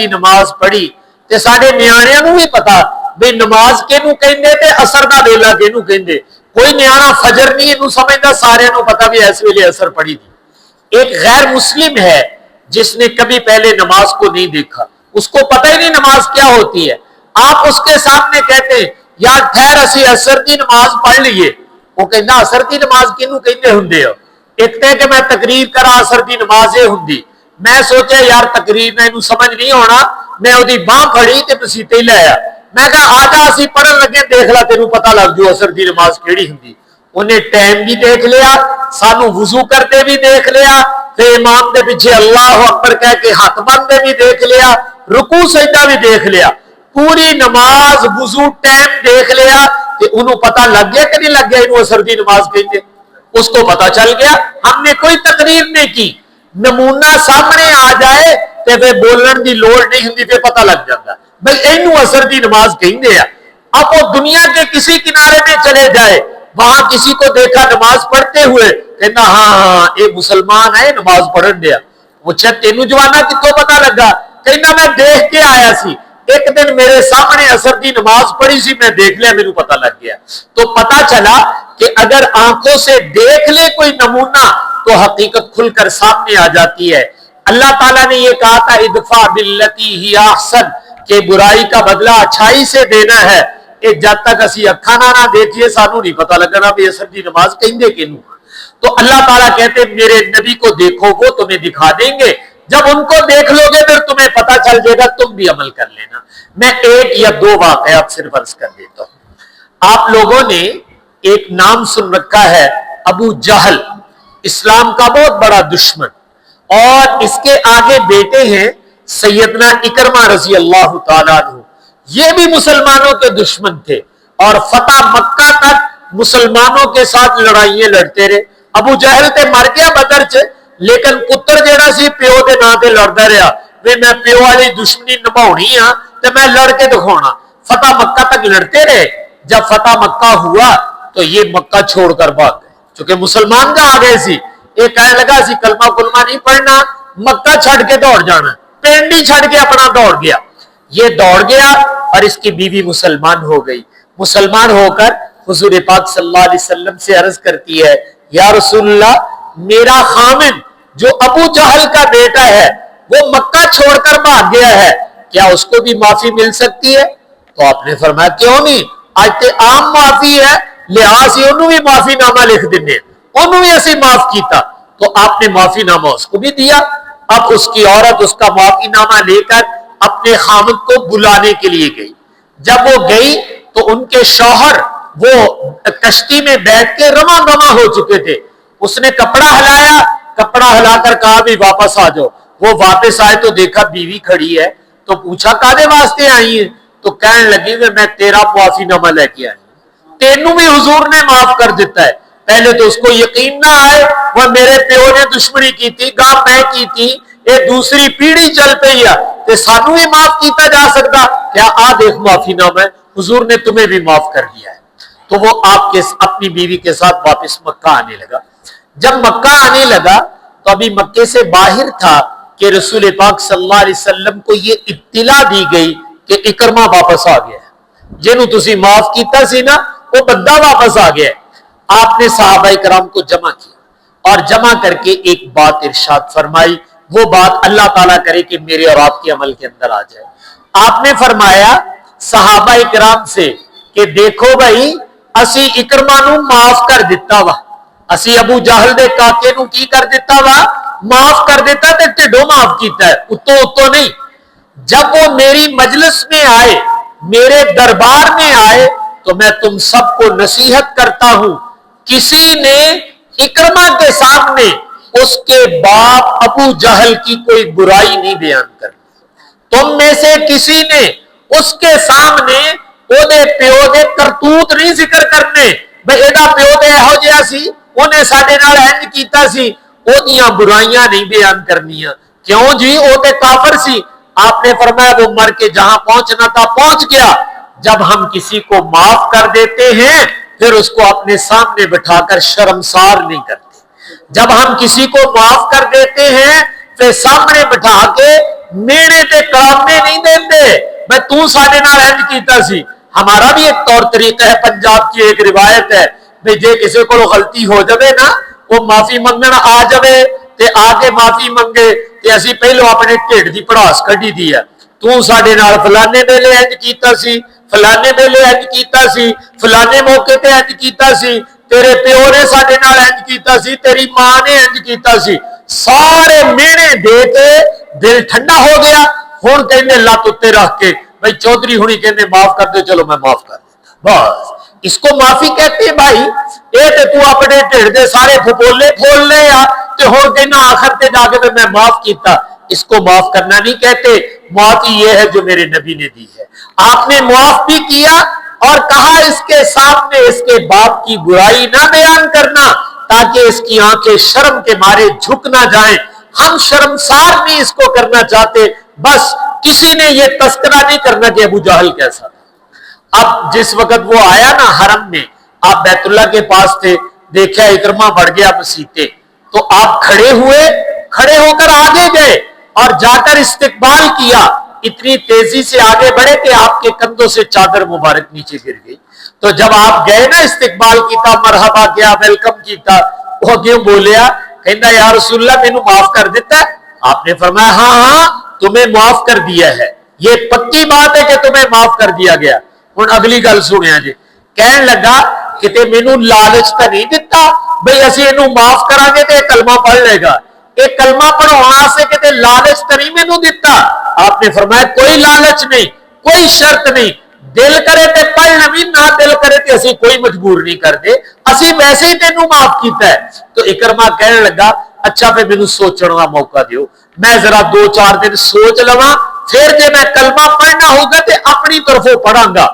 नमाज पढ़ी ਤੇ ਸਾਡੇ ਨਿਆਣਿਆਂ ਨੂੰ ਵੀ ਪਤਾ ਵੀ ਨਮਾਜ਼ ਕਿਹਨੂੰ ਕਹਿੰਦੇ ਤੇ असर ਦਾ ਵੇਲਾ ਕਿਹਨੂੰ ਕਹਿੰਦੇ। कोई न्याणा फजर नहीं इनू समझता, सारे नू पता भी इस वेले असर पड़ी थी। एक गैर मुस्लिम है जिसने कभी पहले नमाज को नहीं देखा, उसको पता ही नहीं नमाज क्या होती है। आप उसके सामने कहते यार ठहर असी असर की नमाज पढ़ लीए, वो कहना असर की नमाज किनू कहते हुंदे हो? एक ते कि मैं तकरीर करा असर की नमाज ये हुंदी। मैं सोचा यार तकरीर ने इनू समझ नहीं होना, मैं उहदी बांह फड़ी ते पसीते ही लाया। मैं कहा आजा असी पढ़न लगे, देख ला तेनू पता लग जू असर की नमाज केड़ी हुंदी। उन्हें टाइम भी देख लिया, सानू वुजू करते भी देख लिया, फिर इमाम के पीछे अल्लाह अकबर कह के हाथ बनते भी देख लिया, रुकू सजदा भी देख लिया, पूरी नमाज वुजू टाइम देख लिया। ते उन्होंने पता लग गया कि नहीं लग गया इन्हों असर की नमाज कहते? उसको पता चल गया। हमने कोई तकरीर नहीं की, नमूना सामने आ जाए तो फिर बोलने की लोड़ नहीं होंगी, फिर पता लग जाता भाई इनू असर की नमाज कहते हैं। अब वो दुनिया के किसी किनारे में चले जाए, वहां किसी को देखा नमाज पढ़ते हुए, कहना हाँ हाँ ये मुसलमान है नमाज पढ़न दिया। वो तेनू जवाना कितों पता लगा? कहना मैं देख के आया सी, एक दिन मेरे सामने असर की नमाज पढ़ी सी, मैं देख लिया, मेनू पता लग गया। तो पता चला कि अगर आंखों से देख ले कोई नमूना तो हकीकत खुलकर सामने आ जाती है। अल्लाह ताला ने यह कहा था इदफा बिल्लती ही अहसन, कि बुराई का बदला अच्छाई से देना है। ये जब तक असी अखा ना देखिए सानू नहीं पता लगना भी असर की नमाज कहते किनू। तो अल्लाह ताला कहते मेरे नबी को देखो, वो तुम्हें दिखा देंगे। जब उनको देख लोगे फिर तुम्हें पता चल जाएगा, तुम भी अमल कर लेना। मैं एक या दो वाकयात सिर्फ अर्ज कर देता हूं। आप लोगों ने एक नाम सुन रखा है अबू जहल, इस्लाम का बहुत बड़ा दुश्मन, और इसके आगे बेटे हैं सैयदना इकरमा रजी अल्लाह ताला अन्हु। ये भी मुसलमानों के दुश्मन थे और फतह मक्का तक मुसलमानों के साथ लड़ाइयां लड़ते रहे। अबू जहल ते मर गया बदर च, लेकिन पुत्र जेड़ा सी प्यो के नां ते लड़दा रहा वे मैं प्यो वाली दुश्मनी निभाउणी आ ते मैं लड़ के दिखाउणा। फतह मक्का तक लड़ते रहे। जब फतह मक्का हुआ तो ये मक्का छोड़कर भाग गए, क्योंकि मुसलमान का आ गए सी। ये कहने लगा सी कलमा कुलमा नहीं पढ़ना, मक्का छड़ के दौड़ जाना, पिंड ही छड़ के अपना दौड़ गया। ये दौड़ गया और इसकी बीवी मुसलमान हो गई। मुसलमान होकर हुजूर पाक सल्लल्लाहु अलैहि वसल्लम से अर्ज करती है या रसूलल्लाह, मेरा खामिन जो अबू जहल का बेटा है वो मक्का छोड़कर भाग गया है, क्या उसको भी माफी मिल सकती है? तो आपने फरमाया क्यों नहीं, आज ते आम माफी है, लिहाज उन्होंने भी माफीनामा लिख देने, उन्होंने भी असी माफ किया। तो आपने माफीनामा उसको भी दिया। अब उसकी औरत उसका माफीनामा लेकर अपने खामिद को बुलाने के लिए गई। जब वो गई तो उनके शौहर वो कश्ती में बैठ के रमा रमा हो चुके थे। उसने कपड़ा हिलाया, कपड़ा हिलाकर कहा भी वापस आ जाओ। वो वापस आए तो देखा बीवी खड़ी है, तो पूछा कादे वास्ते आई है? तो कहने लगी कि मैं तेरा माफीनामा लेके आई। तेनू भी हुजूर ने माफ कर दिता है। पहले तो उसको यकीन ना आए, वह मेरे प्यो ने दुश्मनी की थी, गां मैं की थी, ये दूसरी पीढ़ी चल पई है, ते सानू भी माफ किया जा सकता क्या? आ देख माफीनामा है, हुजूर ने तुम्हें भी माफ कर दिया है। तो वो आपके अपनी बीवी के साथ वापस मक्का आने लगा। जब मक्का आने लगा तो अभी मक्के से बाहर था कि रसूल पाक सल्लल्लाहु अलैहि वसल्लम को ये इत्तिला दी गई कि इकरमा वापस आ गया है, जिन्हों तुसी माफ कीता सी ना वो बंदा वापस आ गया है। आपने सहाबाए कराम को जमा किया और जमा करके एक बात इरशाद फरमाई, वो बात अल्लाह ताला करे कि मेरे और आपके अमल के अंदर आ जाए। आपने फरमाया सहाबाए कराम से कि देखो भाई, असी इकरमा नू माफ कर दिता वा, असी अबू जहल दे काके नू की कर दिता वा, माफ कर दिता, ते ढिडों माफ किया है, उत्तों उत्तों नहीं। जब वो मेरी मजलिस में आए, मेरे दरबार में आए, तो मैं तुम सबको नसीहत करता हूं, किसी ने इकरमा के सामने उसके बाप अबू जहल की कोई बुराई नहीं बयान करनी। तुम में से किसी ने उसके सामने ओदे प्यो दे करतूत नहीं जिक्र करने, भाई एदा प्यो ते इहो जिहा सी, उन्हें साडे नाल इंज कीता सी, ओदियां बुराइयां नहीं बयान करनियां। क्यों जी? वो ते काफिर सी। आपने फरमाया वो मर के जहां पहुंचना था पहुंच गया। जब हम किसी को माफ कर देते हैं फिर उसको अपने सामने बिठाकर शर्मसार नहीं करते। जब हम किसी को माफ कर देते हैं फिर सामने बिठा के मेरे ते करामे नहीं देते, मैं तू साडे नाल इंज कीता सी। हमारा भी एक तौर तरीका है, पंजाब की एक रिवायत है, भाई जे किसी को गलती हो जाए ना, वो माफी मंगण आ जाए ते आके माफी मंगे ते असी पहलो अपने ढिड की भड़ास कढ़ी दी है, तू साडे नाल फलाने वेले इंज कीता सी, फलाने वेले इंज कीता सी, फलाने मौके ते इंज कीता सी, तेरे प्यो ने साडे नाल इंज कीता सी, तेरी मां ने इंज कीता सी। सारे मेहने दे के दिल ठंडा हो गया। हुण कहंदे लत उत्ते रख के भाई चौधरी हुणी कहंदे माफ कर दो, चलो मैं माफ कर देता, बस इसको माफी कहते हैं भाई। ये ते तू अपने ढिड दे सारे फपोले फोल ले आ ते हुण कहना आखिर ते जाके मैं माफ कीता, इसको माफ करना नहीं कहते। माफी ये है जो मेरे नबी ने दी है। आपने माफ भी किया और कहा इसके सामने इसके बाप की बुराई ना बयान करना, ताकि इसकी आंखें शर्म के मारे झुक ना जाएं। हम शर्मसार नहीं इसको करना चाहते, बस किसी ने ये तस्करा नहीं करना कि अबू जहल कैसा था। अब जिस वक्त वो आया ना हरम में, आप बैतुल्ला के पास थे, देखा इकरमा बढ़ गया मसीते, तो आप खड़े हुए, खड़े होकर आगे गए और जाकर इस्तिकबाल किया। इतनी तेजी से आगे बढ़े कि आपके कंधों से चादर मुबारक नीचे गिर गई। तो जब आप गए ना इस्तिकबाल किया, मरहबा किया, वेलकम किया, वो क्यों बोलिया, कहना या रसूलल्लाह मैनू माफ कर दिता है? आपने फरमाया हाँ हाँ तुम्हें माफ कर दिया है, ये पक्की बात है कि तुम्हें माफ कर दिया गया। हुण अगली गल सुनिया जी, कहन लगा किते मैनू लालच तो नहीं दिता भाई असीं इहनूं माफ करांगे ते कलमा पढ़ लेगा, ये कलमा पढ़ाउण से किते लालच तो नहीं मैनू दिता। आपने फरमाया कोई लालच नहीं, कोई शर्त नहीं, दिल करे ते पढ़ लवी, ना दिल करे ते असीं कोई मजबूर नहीं करते, असीं वैसे ही तेनू माफ कीता है। तो इकरमा कहने लगा अच्छा फिर मैनू सोचने का मौका दियो, मैं जरा 2-4 दिन सोच लवा, फिर जे मैं कलमा पढ़ना होगा तो अपनी तरफों पढ़ांगा।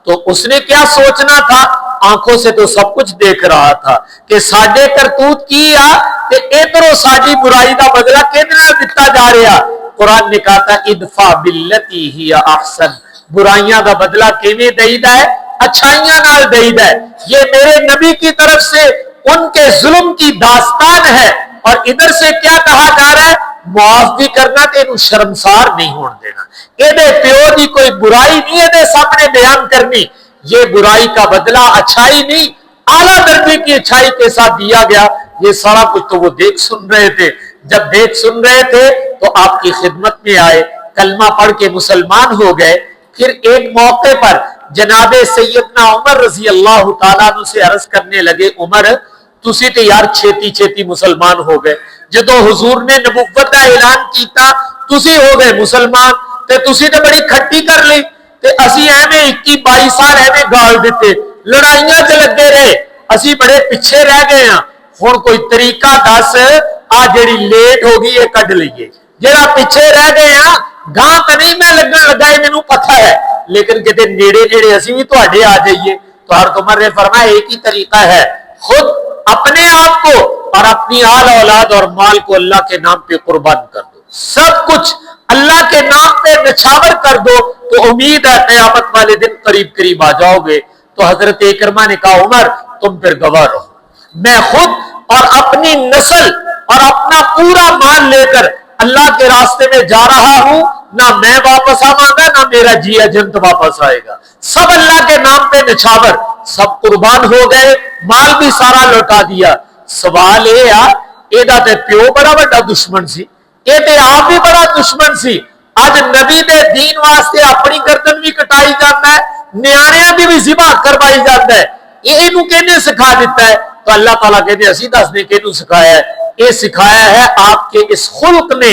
तो उसने क्या सोचना था, आंखों से तो सब कुछ देख रहा था कि साडे करतूत की आ ते इधरों साडी बुराई का बदला किहदे नाल दिता जा रहा। कुरान ने कहा था इदफा बिल्लती हिया अहसन, बुराइयां का बदला किवें देईदा है, अच्छाइयां नाल देईदा है। ये मेरे नबी की तरफ से उनके जुल्म की दास्तान है। और इधर से क्या कहा जा रहा है, माफ भी करना ते इनू शर्मसार नहीं होने देना, एदे प्यो दी कोई बुराई नहीं एदे सामने बयान करनी, ये बुराई का बदला अच्छाई नहीं आला दर्जे की अच्छाई के साथ दिया गया। ये सारा कुछ तो वो देख सुन रहे थे। जब देख सुन रहे थे तो आपकी खिदमत में आए, कलमा पढ़ के मुसलमान हो गए। फिर एक मौके पर जनाबे सैयदना उमर रजी अल्लाह तआला अन्हु से अर्ज करने लगे, उमर तुसी ते यार छेती छेती मुसलमान हो गए, जदों हुजूर ने नबुव्वत का ऐलान किया तुसी हो गए मुसलमान, ते तुसी ते बड़ी खट्टी कर ली, ते असी एवें 21-22 साल एवें गाल दिते, लड़ाइयां च लगे रहे, असी बड़े पिछे रह गए हैं। हुण कोई तरीका दस, आ जिहड़ी लेट हो गई ये कढ लईए, जिहड़ा पिछे रह गए हैं गां तो नहीं मैं लगन लगा, मैनू पता है, लेकिन किते नेड़े नेड़े असी भी तुहाडे आ जाइए, तो हज़रत उमर ने फरमाया एक ही तरीका है, खुद अपने आप को और अपनी आल औलाद और माल को अल्लाह के नाम पे कुर्बान कर दो, सब कुछ अल्लाह के नाम पे निछावर कर दो, तो उम्मीद है क़यामत वाले दिन करीब करीब आ जाओगे। तो हजरत इकरमा ने कहा उमर तुम फिर गवाह रहो, मैं खुद और अपनी नस्ल और अपना पूरा माल लेकर अल्लाह के रास्ते में जा रहा हूं, ना मैं वापस आवांगा ना मेरा जिया जंत वापस आएगा, सब अल्लाह के नाम पे निछावर, सब कुर्बान हो गए, माल भी सारा लौटा दिया। सवाल ये आ एदा ते प्यो बड़ा बड़ा दुश्मन सी, ये ते आप भी बड़ा दुश्मन सी, अज नबी दे दीन वास्ते अपनी गर्दन भी कटाई जाता है, न्याणियां दी भी ज़िबा करवाई जाता है, ये इनू किहने सिखा दिता है? तो अल्लाह ताला कहते असीं दसदे किहनू सिखाया है, ये सिखाया है आपके इस खुल्क ने,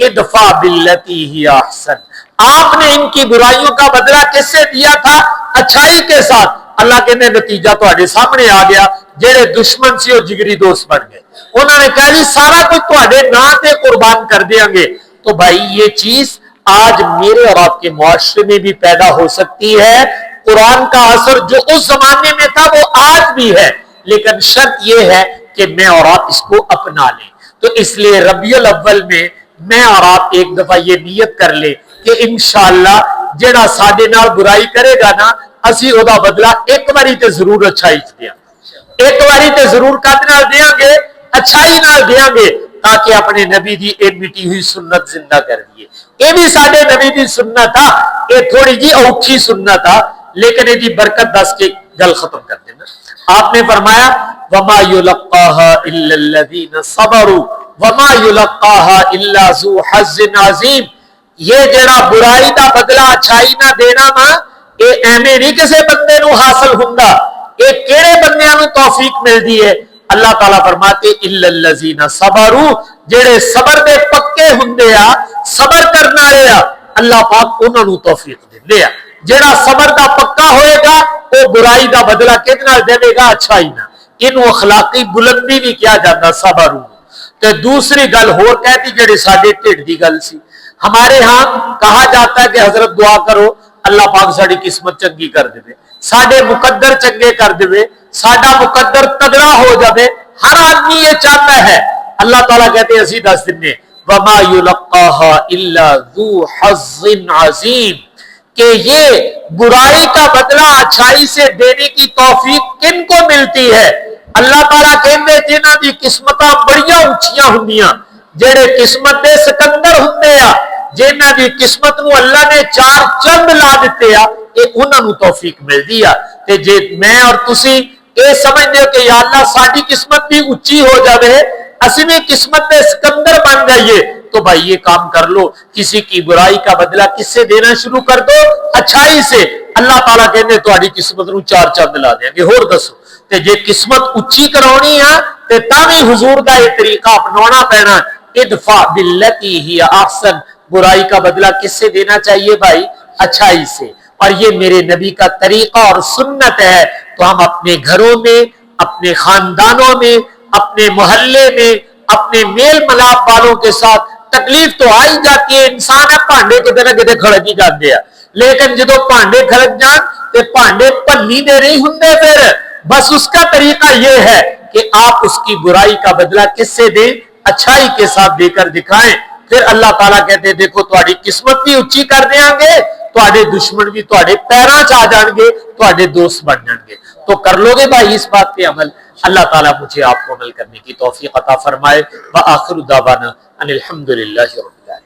इदफा बिल्लती ही अहसन, आपने इनकी बुराइयों का बदला किससे दिया था? अच्छाई के साथ। अल्लाह कहने नतीजा तुहाडे सामने आ गया, जेड़े दुश्मन सी और जिगरी दोस्त बन गए, उन्होंने कहा जी सारा कुछ तुहाडे नां ते कुर्बान कर देंगे। तो भाई ये चीज आज मेरे और आपके मुआशरे में भी पैदा हो सकती है, कुरान का असर जो उस जमाने में था वो आज भी है, लेकिन शर्त यह है कि मैं और आप इसको अपना लें। तो इसलिए रबीउल अव्वल में मैं और आप एक दफा ये नियत कर ले कि इंशाअल्लाह जेड़ा साडे नाल बुराई करेगा ना, असी ओदा बदला एक बारी ते जरूर अच्छाई च देंगे, एक बारी ते जरूर कद नाल देंगे, अच्छाई नाल देंगे, ताकि अपने नबी दी एक मिटी हुई सुन्नत जिंदा कर दिए। ये भी साडे नबी दी सुन्नत था, ये थोड़ी जी औखी सुन्नत था, लेकिन ये बरकत दस के गल खत्म कर देना। आपने फरमाया वमा युलक्काहा इल्लल्लज़ीना सबरू वमा युलक्काहा इल्ला ज़ू हज़्ज़िन अज़ीम, ये जेड़ा बुराई दा बदला अच्छाई ना देना वा, ये एवें नहीं किसी बंदे नू हासिल हुंदा, ये केड़े बंदियां नू तौफीक मिलदी है? अल्लाह ताला फरमाते इल्लल्लज़ीना सबरू, जेड़े सबर दे पक्के हुंदे आ, सबर करन वाले आ, अल्लाह पाक उन्हां नू तौफीक दिंदे आ। जेड़ा सबर दा पक्का होएगा वो बुराई दा बदला किहदे नाल देवेगा? अच्छाई नाल। इनू अखलाकी बुलंदी भी किया जाता सबरू। ते दूसरी गल होर कहती जेड़ी साडे ढिड दी गल सी, हमारे यहाँ कहा जाता है कि हजरत दुआ करो अल्लाह पाक साडी किस्मत चंगी कर देवे, साडे मुकद्दर चंगे कर देवे, साडा मुकद्दर तगड़ा हो जावे। हर आदमी ये चाहता है। अल्लाह ताला कहते असीं दस दिने वमा युलक्काहा इल्ला ज़ू हज़्ज़िन अज़ीम, कि ये बुराई का बदला अच्छाई से देने की तौफीक किनको मिलती है? अल्लाह ताला कहते जिन्हां दी किस्मतां बड़ियां उच्चियां हुंदियां, जेड़े किस्मत दे सिकंदर हुंदे आ, जिन्हां दी किस्मत नूं अल्लाह ने चार चंद ला दिते आ, ये उन्हां नूं तौफीक मिलदी आ। ते जे मैं और तुसी ये समझदे हो कि या अल्लाह साडी किस्मत भी उच्ची हो जावे, असीं भी किस्मत दे सिकंदर बन जाइए, तो भाई ये काम कर लो, किसी की बुराई का बदला किससे देना शुरू कर दो? अच्छाई से। अल्लाह ताला कहने तुहाडी किस्मत नूं चार चंद ला देंगे। होर दसो, ते जे किस्मत उच्ची कराउणी आ ते तां भी हुजूर दा ये तरीका अपनाना पैना, इदफा बिल्लती ही अहसन, बुराई का बदला किससे देना चाहिए भाई? अच्छाई से। और ये मेरे नबी का तरीका और सुन्नत है। तो हम अपने घरों में, अपने खानदानों में, अपने मोहल्ले में, अपने मेल मिलाप वालों के साथ तकलीफ तो आ ही जाती है, इंसान है भांडे किते ना किते खड़क ही जाते हैं, लेकिन जो भांडे खड़क जान ते भांडे भन्नी दे नहीं हुंदे, फिर बस उसका तरीका यह है कि आप उसकी बुराई का बदला किससे दें? अच्छाई के साथ देकर दिखाएं। फिर अल्लाह ताला कहते देखो तुम्हारी किस्मत भी उच्ची कर देंगे, तुम्हारे दुश्मन भी तुम्हारे पैरों च आ जाएंगे, तुम्हारे दोस्त बन जाएंगे। तो कर लोगे भाई इस बात पे अमल? अल्लाह ताला मुझे आपको अमल करने की तौफीक अता फरमाए। व आखिरु दावाना अनिल हम्दुलिल्लाहि रब्बिल आलमीन।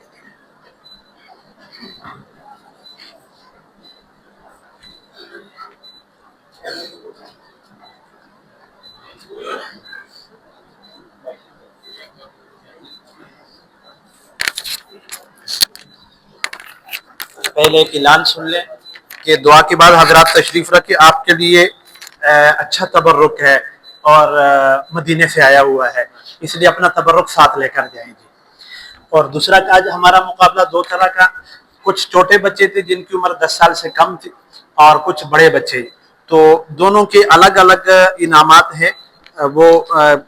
पहले एक ऐलान सुन लें कि दुआ के बाद हजरात तशरीफ रखे, आपके लिए अच्छा तबर्रुक है और मदीने से आया हुआ है, इसलिए अपना तबर्रुक साथ लेकर जाएंगे। और दूसरा कि आज हमारा मुकाबला दो तरह का, कुछ छोटे बच्चे थे जिनकी उम्र 10 साल से कम थी और कुछ बड़े बच्चे, तो दोनों के अलग अलग इनामात हैं, वो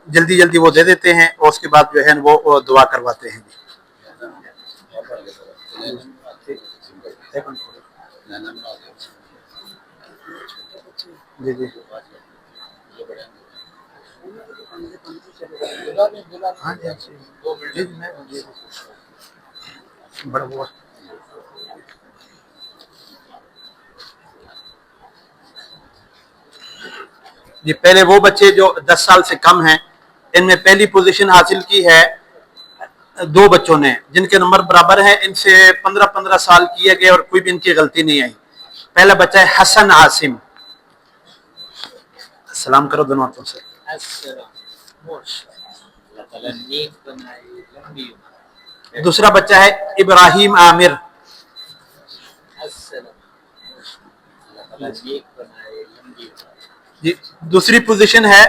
जल्दी जल्दी वो दे देते हैं और उसके बाद जो है वो दुआ करवाते हैं। جی جی ہاں جی جی جی بڑا ہوا جی پہلے وہ بچے جو 10 سال سے کم ہیں ان میں پہلی پوزیشن حاصل کی ہے دو بچوں نے جن کے نمبر برابر ہیں ان سے 15 سال کیے گئے اور کوئی بھی ان کی غلطی نہیں آئی. پہلا بچہ ہے حسن عاصم. سلام کرو دونوں ہاتھوں سے. دوسرا بچہ ہے ابراہیم عامر. جی دوسری پوزیشن ہے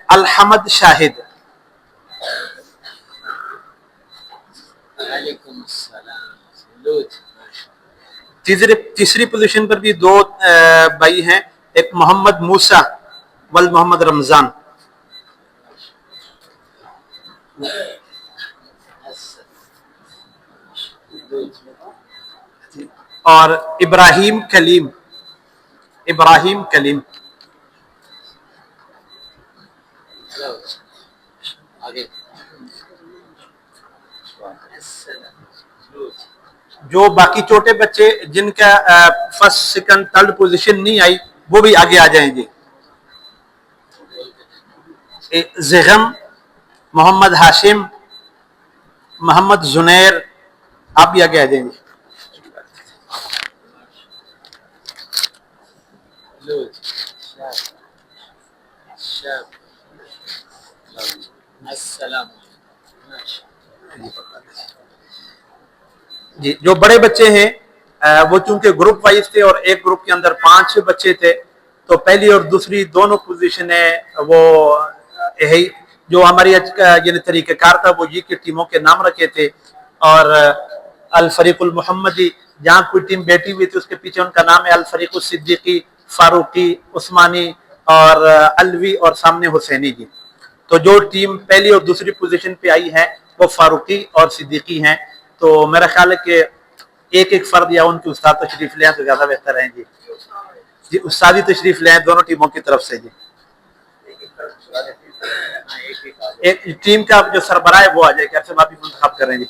الحمد شاہد. تیسری پوزیشن پر بھی دو بھائی ہیں ایک محمد موسیٰ ول محمد رمضان. اور ابراہیم کلیم. جو باقی چھوٹے بچے جن کا فرسٹ سیکنڈ تھرڈ پوزیشن نہیں آئی وہ بھی آگے آ جائیں گے. زغم, محمد ہاشم, محمد زنیر, آپ بھی آگے آ جائیں گے. جی جو بڑے بچے ہیں وہ چونکہ گروپ وائز تھے اور ایک گروپ کے اندر 5 بچے تھے تو پہلی اور دوسری دونوں پوزیشنیں وہ جو ہماری یعنی طریقہ کار تھا وہ یہ کہ ٹیموں کے نام رکھے تھے اور الفریق المحمدی جہاں کوئی ٹیم بیٹھی ہوئی تھی اس کے پیچھے ان کا نام ہے الفریق الصدیقی, فاروقی, عثمانی اور الوی اور سامنے حسینی. جی تو جو ٹیم پہلی اور دوسری پوزیشن پہ آئی ہے وہ فاروقی اور صدیقی ہیں. تو میرا خیال ہے کہ ایک فرد یا ان کے استاد تشریف لیں تو زیادہ بہتر ہیں. جی استادی تشریف لیں دونوں ٹیموں کی طرف سے. جی ایک ٹیم کا جو سربراہ ہے وہ آ جائے کہ سے آپ بھی منتخب کر رہے ہیں. جی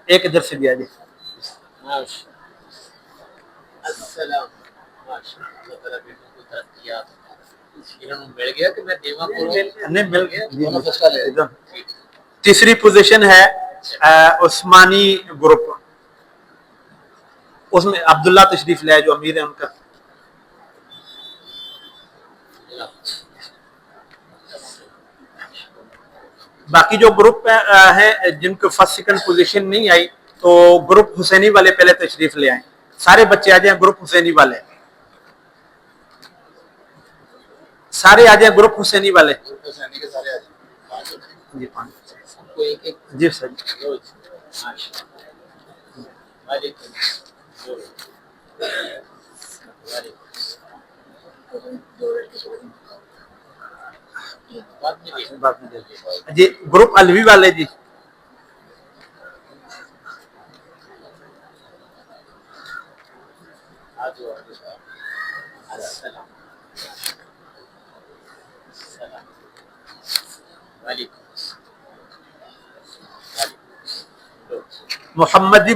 ایک ادھر سے بھی آ جائے. تیسری پوزیشن ہے عثمانی گروپ. اس میں عبداللہ تشریف لے جو امیر ہے ان کا. باقی جو گروپ ہیں جن کو فرسٹ سیکنڈ پوزیشن نہیں آئی تو گروپ حسینی والے پہلے تشریف لے آئیں. سارے بچے آ جائیں گروپ حسینی والے. سارے آ جائیں گروپ حسینی والے. جی 5 جی سر. جی گروپ الوی والے. جی محمدی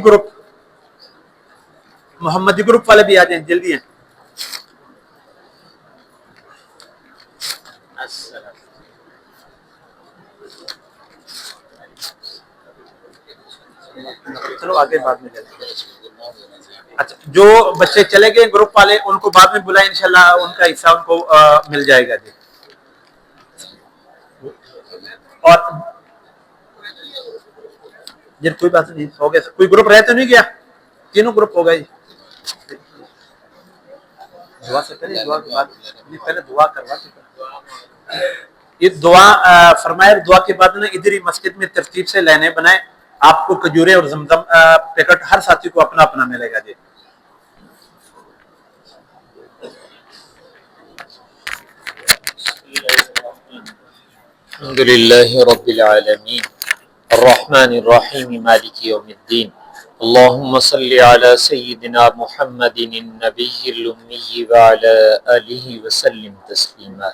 گروپ والے بھی آ جائیں جلدی ہیں. چلو آگے بعد میں جائیں. اچھا جو بچے چلے گئے گروپ والے ان کو بعد میں بلائیں انشاءاللہ ان کا حصہ ان کو مل جائے گا. جی اور جن کوئی بات نہیں ہو گیا کوئی گروپ رہ تو نہیں گیا تینوں گروپ ہو گئے. دعا سے پہلے دعا کے بعد پہلے دعا کروا چکا. یہ دعا فرمائے دعا کے بعد نا ادھر ہی مسجد میں ترتیب سے لینے بنائے. آپ کو کھجورے اور زمزم پیکٹ ہر ساتھی کو اپنا اپنا ملے گا. جی الحمد للہ رب العالمین الرحمن الرحیم مالک یوم الدین اللہم صلی علی سیدنا محمد النبی الامی وعلی آلہ وسلم تسلیما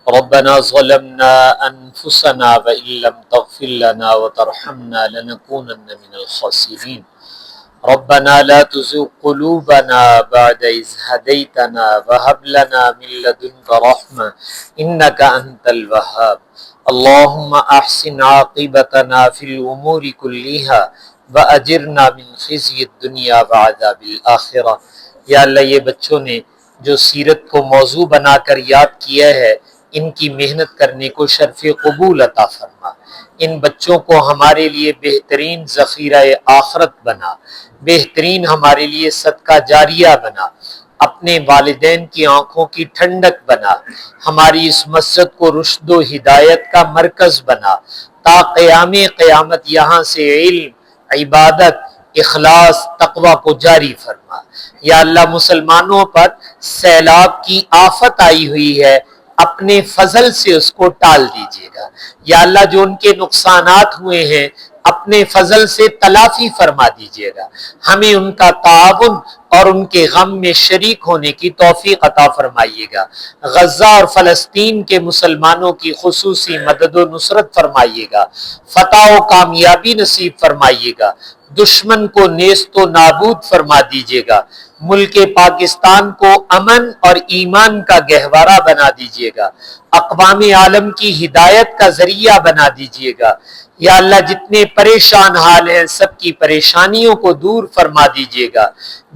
ربنا ظلمنا انفسنا وإن لم تغفر لنا وترحمنا لنكونن من الخاسرین ربنا لا تزغ قلوبنا بعد إذ هديتنا وهب لنا من لدنك رحمة إنك أنت الوهاب اللهم أحسن عاقبتنا في الأمور كلها وأجرنا من خزي الدنيا وعذاب الآخرة۔ یا اللہ یہ بچوں نے جو سیرت کو موضوع بنا کر یاد کیا ہے ان کی محنت کرنے کو شرف قبول عطا فرما، ان بچوں کو ہمارے لیے بہترین ذخیرہ آخرت بنا، بہترین ہمارے لیے صدقہ جاریہ بنا، اپنے والدین کی آنکھوں کی ٹھنڈک بنا، ہماری اس مسجد کو رشد و ہدایت کا مرکز بنا، تا قیام قیامت یہاں سے علم، عبادت، اخلاص، تقوی کو جاری فرما۔ یا اللہ مسلمانوں پر سیلاب کی آفت آئی ہوئی ہے، اپنے فضل سے اس کو ٹال دیجیے گا۔ یا اللہ جو ان کے نقصانات ہوئے ہیں اپنے فضل سے تلافی فرما دیجیے گا، ہمیں ان کا تعاون اور ان کے غم میں شریک ہونے کی توفیق عطا فرمائیے گا۔ غزہ اور فلسطین کے مسلمانوں کی خصوصی مدد و نصرت فرمائیے گا، فتح و کامیابی نصیب فرمائیے گا، دشمن کو نیست و نابود فرما دیجیے گا، ملک پاکستان کو امن اور ایمان کا گہوارہ بنا دیجیے گا، اقوام عالم کی ہدایت کا ذریعہ بنا دیجیے گا۔ یا اللہ جتنے پریشان حال ہیں سب کی پریشانیوں کو دور فرما دیجیے گا،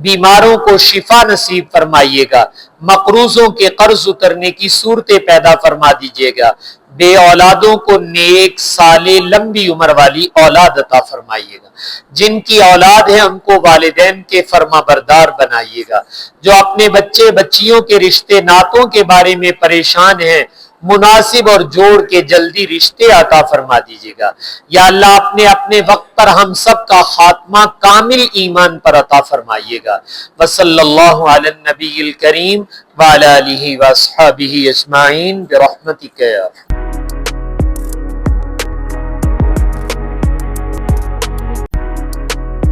بیماروں کو شفا نصیب فرمائیے گا، مقروضوں کے قرض اترنے کی صورتیں پیدا فرما دیجیے گا، بے اولادوں کو نیک صالح لمبی عمر والی اولاد عطا فرمائیے گا، جن کی اولاد ہے ان کو والدین کے فرما بردار بنائیے گا، جو اپنے بچے بچیوں کے رشتے ناتوں کے بارے میں پریشان ہیں مناسب اور جوڑ کے جلدی رشتے عطا فرما دیجیے گا۔ یا اللہ اپنے وقت پر ہم سب کا خاتمہ کامل ایمان پر عطا فرمائیے گا۔ وصلی اللہ علی النبی الکریم وعلی آلہ واصحابہ اجمعین برحمتک یا